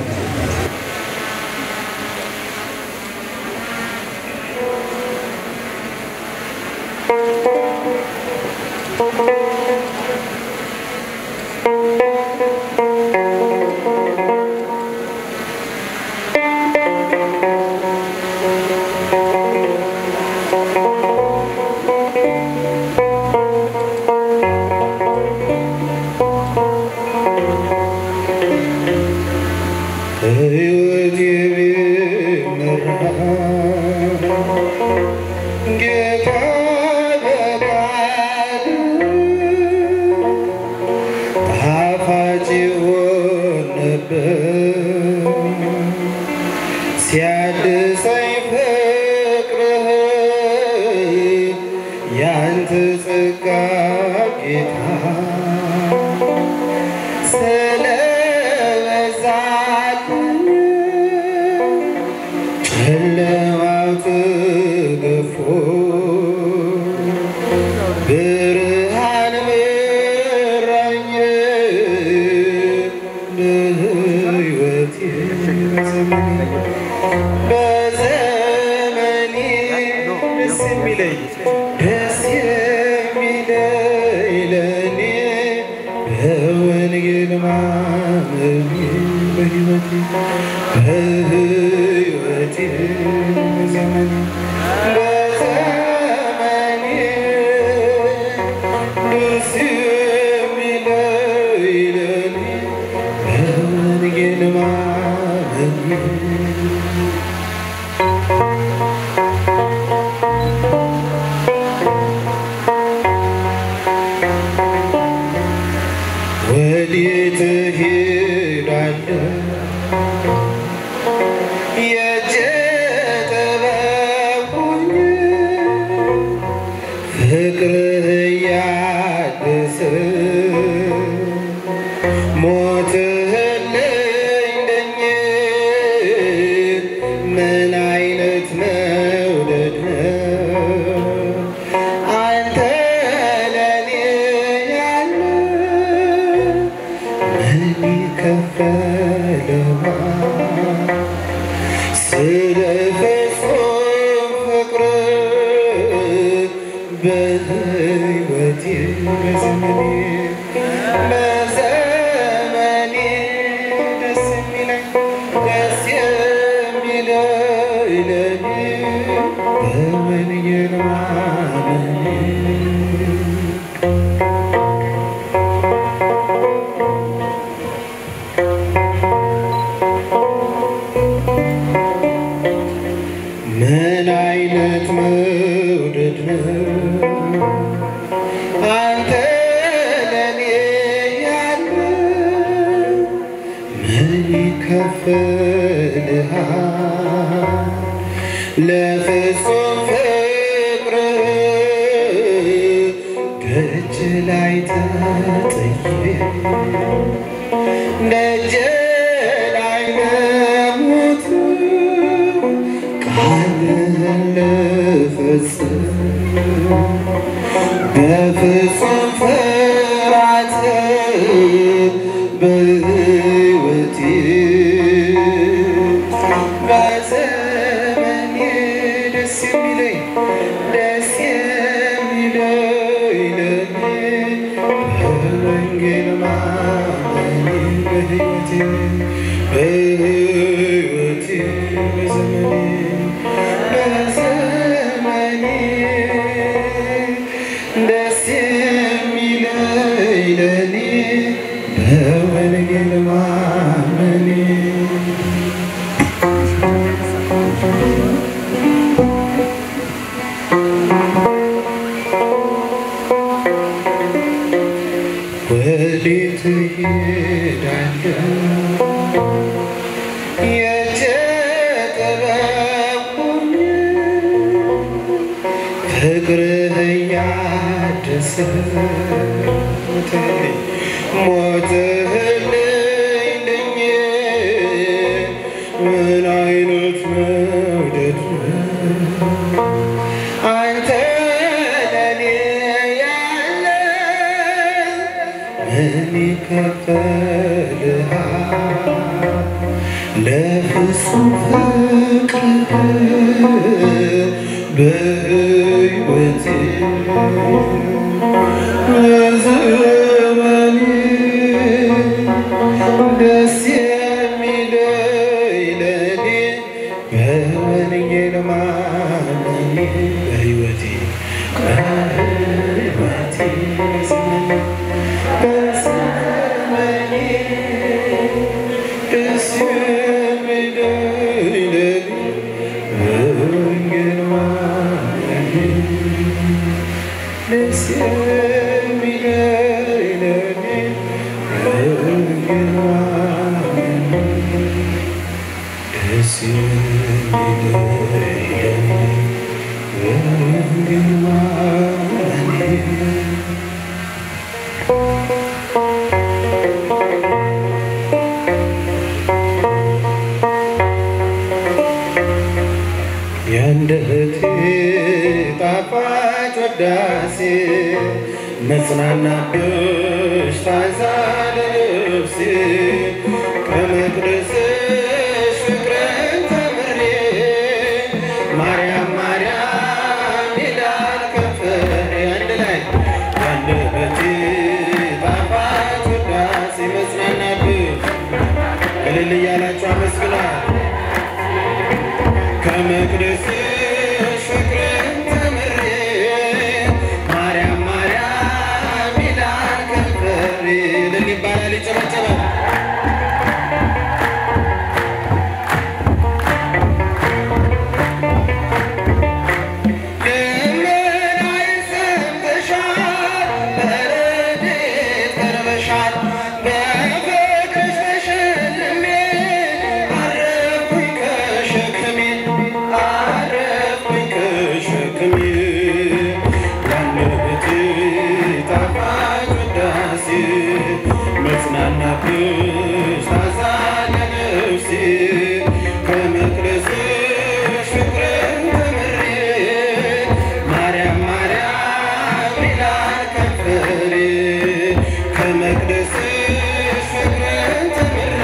በዘመኔ ፍቅርህ እያደሰኝ ሞትህልኝ ምን አይነት መውደድ አንተ ለኔ ያለ ምን ይከፈልሃል ለፍጹም ፍቅርህ በሕይወቴ በዘመኔ ደስ የሚለኝ ለኔ በወንጌል ማመኔ በሕይወቴ በዘመኔ ደስ የሚለኝ ለኔ በወንጌል ማመኔ ደስ የሚለኝ ለኔ በወንጌል ማመኔ ደስ የሚለኝ ለኔ በወንጌል ማመኔ የአንደበቴ ጣፋጭ ውዳሴ መጽናናትሽ ታዛ ለነፍሴ ከመቅደስሽ ፍቅርን ተምሬ ማርያም ማርያም ይላል ከንፈሬ አንድ ላይ የአንደበቴ ጣፋጭ ውዳሴ መጽናናትሽ እልል እያላችሁ አመስግኗል ከመቅደስሽ ፍቅርን ተምሬ ማርያም ማርያም ይላል ከንፈሬ እልል ይባላል ይጨበጨባል ልመናዬን ሰምተሻል በረድኤት ቀርበሻል በፍቅርሽ ተሸልሜ አረፍኩኝ ከሸክሜ የአንደበቴ ጣፋጭ ውዳሴ መጽናናትሽ ታዛ ለነፍሴ ከመቅደስሽ ፍቅርን ተምሬ ማርያም ማርያም ይላል ከንፈሬ ከመቅደስሽ ፍቅርን ተምሬ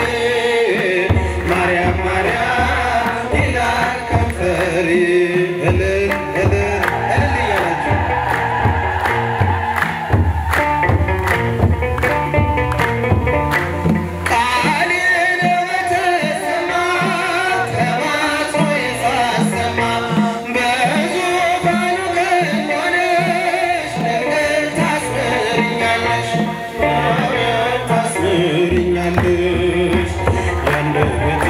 ማርያም ማርያም ይላል ከንፈሬ እልል እልል እልል እያላችሁ ቃሌን በተሰማ ተማጽኖዬ ሳሰማ በዙፋኑ ቀኝ ሆነሽ ድንግል ታስምሪኛለሽ ታስምሪኛለሽ የአንደበቴ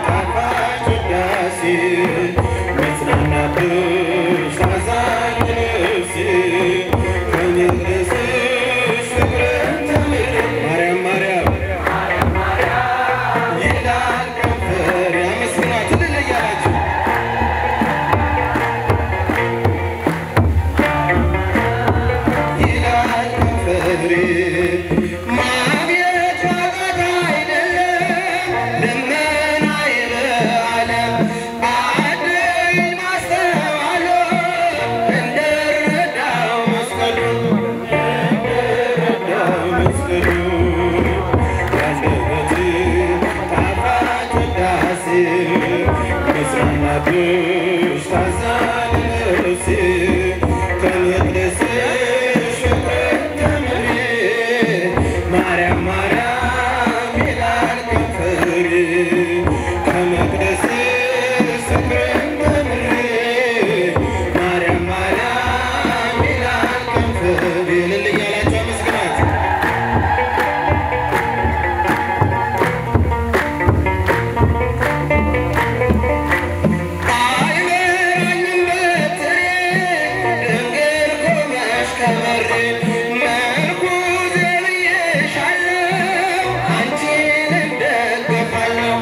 ጣፋጭ ውዳሴ መጽናናትሽ ታዛ ለነፍሴ ከመቅደስሽ ፍቅርን ተምሬ ማርያም ማርያም ይላል ከንፈሬ አመስግኗት እልል እያላችሁ ይላል ከንፈሬ ማግኘት ዋጋት አይደለም ልመናዬ በዓለም አድኝ ማስተዋሎ እንደረዳው መስቀሉን የአንደበቴ ጣፋጭ ውዳሴ መጽናናትሽ ታዛ ለነፍሴ ከመቅደስሽ ፍቅርን ተምሬ ማርያም ማርያም ይላል ከንፈሬ ከመቅደስሽ ፍቅርን ተምሬ ማርያም ማርያም ይላል ከንፈሬ እልል እያላችሁ አመስግናት አይመራኝም በትሬ ድንግል ቆመሽ ከበሬ ምርኩዜ ብዬሻለሁ አንቺን እደገፋለሁ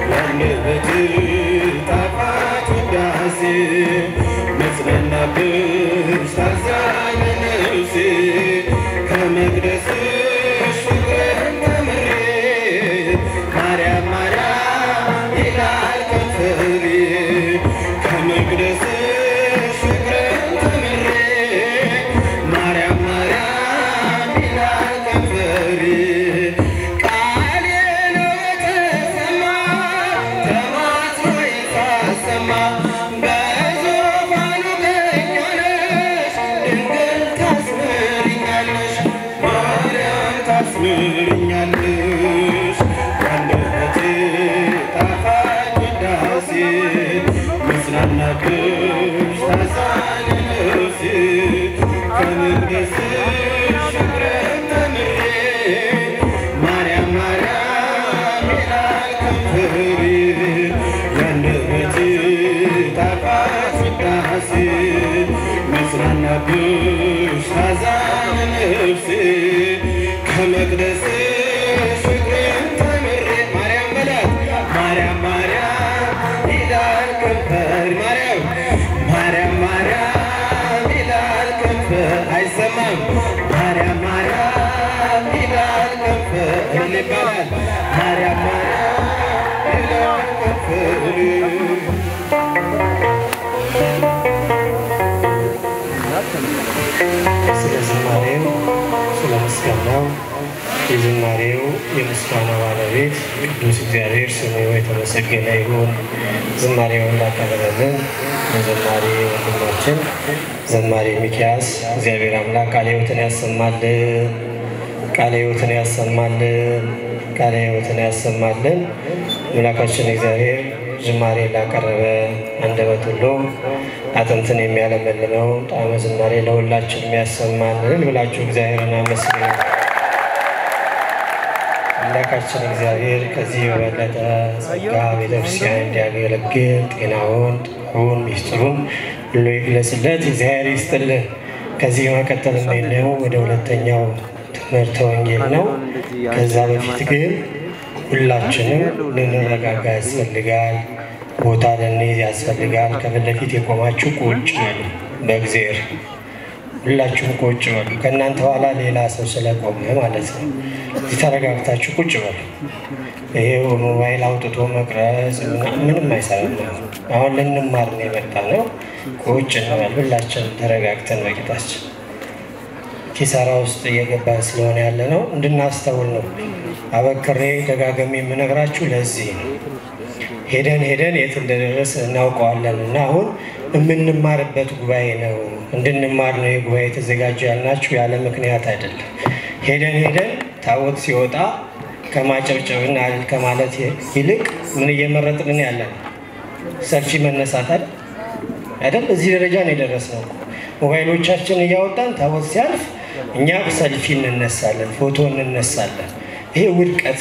የአንደበቴ ይላል ከንፈሬ ከመቅደስሽ ፍቅርን ተምሬ ማርያም ማርያም ይላል ከንፈሬ ቃሌ ነው የተሰማ ተማጽኖዬ ሳሰማ በዙፋኑ ቀኝ ሆነሽ ድንግል ታስምሪኛለሽ ማርያም ታስምሪኛለሽ አንደበቴ ጣፋጭ ውዳሴ መጽናናትሽ ታዛኝ ነፍሴ ከመቅደስሽ ፍቅርን ተምሬ ማርያም ማርያም ይላል ከንፈሬ የአንደበቴ ጣፋጭ ውዳሴ መጽናናትሽ ታዛኝ ነፍሴ ከመቅደስሽ ፍቅርን ተምሬ ማርያም በላት ማርያም ማርያም ይላል ከንፈር ማርያም ማርያም ማርያም ይላል ከንፈር አይሰማም ማርያም ማርያም ይላል ከንፈር ይባላል ማርያም ማርያም ይላል ከንፈር ስለ ዝማሬው ስለ ምስጋናው የዝማሬው የምስጋና ባለቤት ቅዱስ እግዚአብሔር ስሙ የተመሰገነ ይሁን። ዝማሬውን ላቀረበልን ለዘማሪ ወንድማችን ዘማሪ ሚኪያስ እግዚአብሔር አምላክ ቃለ ሕይወትን ያሰማልን፣ ቃለ ሕይወትን ያሰማልን፣ ቃለ ሕይወትን ያሰማልን። አምላካችን እግዚአብሔር ዝማሬ ላቀረበ አንደበት ሁሉ አጥንትን የሚያለመልመው ጣዕመ ዝማሬ ለሁላችን የሚያሰማልን ብላችሁ እግዚአብሔርን አመስግኑ። አምላካችን እግዚአብሔር ከዚህ የበለጠ ጸጋ ቤተክርስቲያን እንዲያገለግል ጤናውን ጥሩን ሚስጥሩን ሁሉ ይግለጽለት፣ እግዚአብሔር ይስጥልን። ከዚህ መቀጠል የምንሄደው ወደ ሁለተኛው ትምህርተ ወንጌል ነው። ከዛ በፊት ግን ሁላችንም ልንረጋጋ ያስፈልጋል። ቦታ ልንይዝ ያስፈልጋል። ከፊት ለፊት የቆማችሁ ቁጭ በሉ። በእግዚአብሔር ሁላችሁም ቁጭ በሉ። ከእናንተ ኋላ ሌላ ሰው ስለቆመ ማለት ነው። እዚህ ተረጋግታችሁ ቁጭ በሉ። ይሄ ሞባይል አውጥቶ መቅረጽ ምንም አይሰራም። አሁን ልንማር ነው የመጣ ነው። ቁጭ እንበል። ሁላችን ተረጋግተን በቂታችን ኪሳራ ውስጥ እየገባ ስለሆነ ያለ ነው እንድናስተውል ነው። አበክሬ ደጋግሜ የምነግራችሁ ለዚህ ነው። ሄደን የት እንደደረስ እናውቀዋለን እና አሁን የምንማርበት ጉባኤ ነው። እንድንማር ነው የጉባኤ የተዘጋጀ ያልናችሁ ያለ ምክንያት አይደለም። ሄደን ታቦት ሲወጣ ከማጨብጨብና ከማለት ይልቅ ምን እየመረጥን ያለን ሰልፊ መነሳት አይደል? እዚህ ደረጃ ነው የደረስነው። ሞባይሎቻችን እያወጣን ታቦት ሲያልፍ እኛ ሰልፊ እንነሳለን፣ ፎቶ እንነሳለን። ይሄ ውድቀት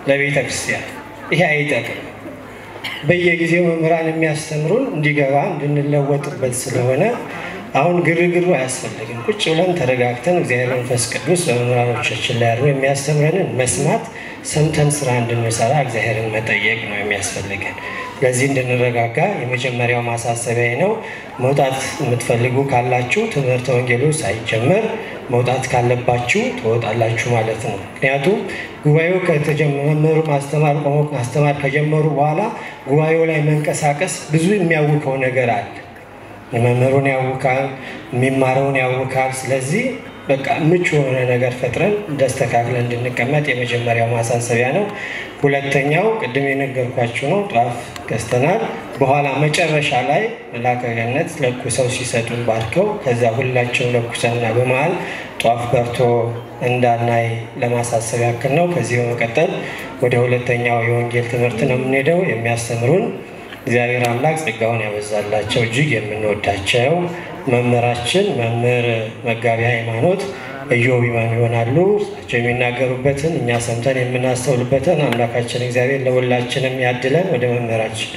ለቤተ ክርስቲያን፣ ይሄ አይጠቅም። በየጊዜው መምህራን የሚያስተምሩን እንዲገባ እንድንለወጥበት ስለሆነ አሁን ግርግሩ አያስፈልግም። ቁጭ ብለን ተረጋግተን እግዚአብሔር መንፈስ ቅዱስ በመምህራኖቻችን ላይ ያሉ የሚያስተምረንን መስማት፣ ሰምተን ስራ እንድንሰራ እግዚአብሔርን መጠየቅ ነው የሚያስፈልገን። ለዚህ እንድንረጋጋ የመጀመሪያው ማሳሰቢያ ነው። መውጣት የምትፈልጉ ካላችሁ ትምህርተ ወንጌሉ ሳይጀመር መውጣት ካለባችሁ ትወጣላችሁ ማለት ነው። ምክንያቱም ጉባኤው መምህሩ ማስተማር ከጀመሩ በኋላ ጉባኤው ላይ መንቀሳቀስ ብዙ የሚያውከው ነገር አለ። የመምህሩን ያውካል፣ የሚማረውን ያውካል። ስለዚህ በቃ ምቹ የሆነ ነገር ፈጥረን እንደስተካክለን እንድንቀመጥ የመጀመሪያው ማሳሰቢያ ነው። ሁለተኛው ቅድም የነገርኳችሁ ነው። ጧፍ ገዝተናል። በኋላ መጨረሻ ላይ መልአከ ገነት ለኩሰው ሲሰጡን ባርከው ከዛ ሁላችን ለኩሰና በመሃል ጧፍ በርቶ እንዳናይ ለማሳሰብ ያክል ነው። ከዚህ በመቀጠል ወደ ሁለተኛው የወንጌል ትምህርት ነው የምንሄደው። የሚያስተምሩን እግዚአብሔር አምላክ ጸጋውን ያበዛላቸው እጅግ የምንወዳቸው መምህራችን መምህር መጋቢ ሃይማኖት ኢዮብ ይማም ይሆናሉ። እሳቸው የሚናገሩበትን እኛ ሰምተን የምናስተውልበትን አምላካችን እግዚአብሔር ለሁላችንም ያድለን። ወደ መምህራችን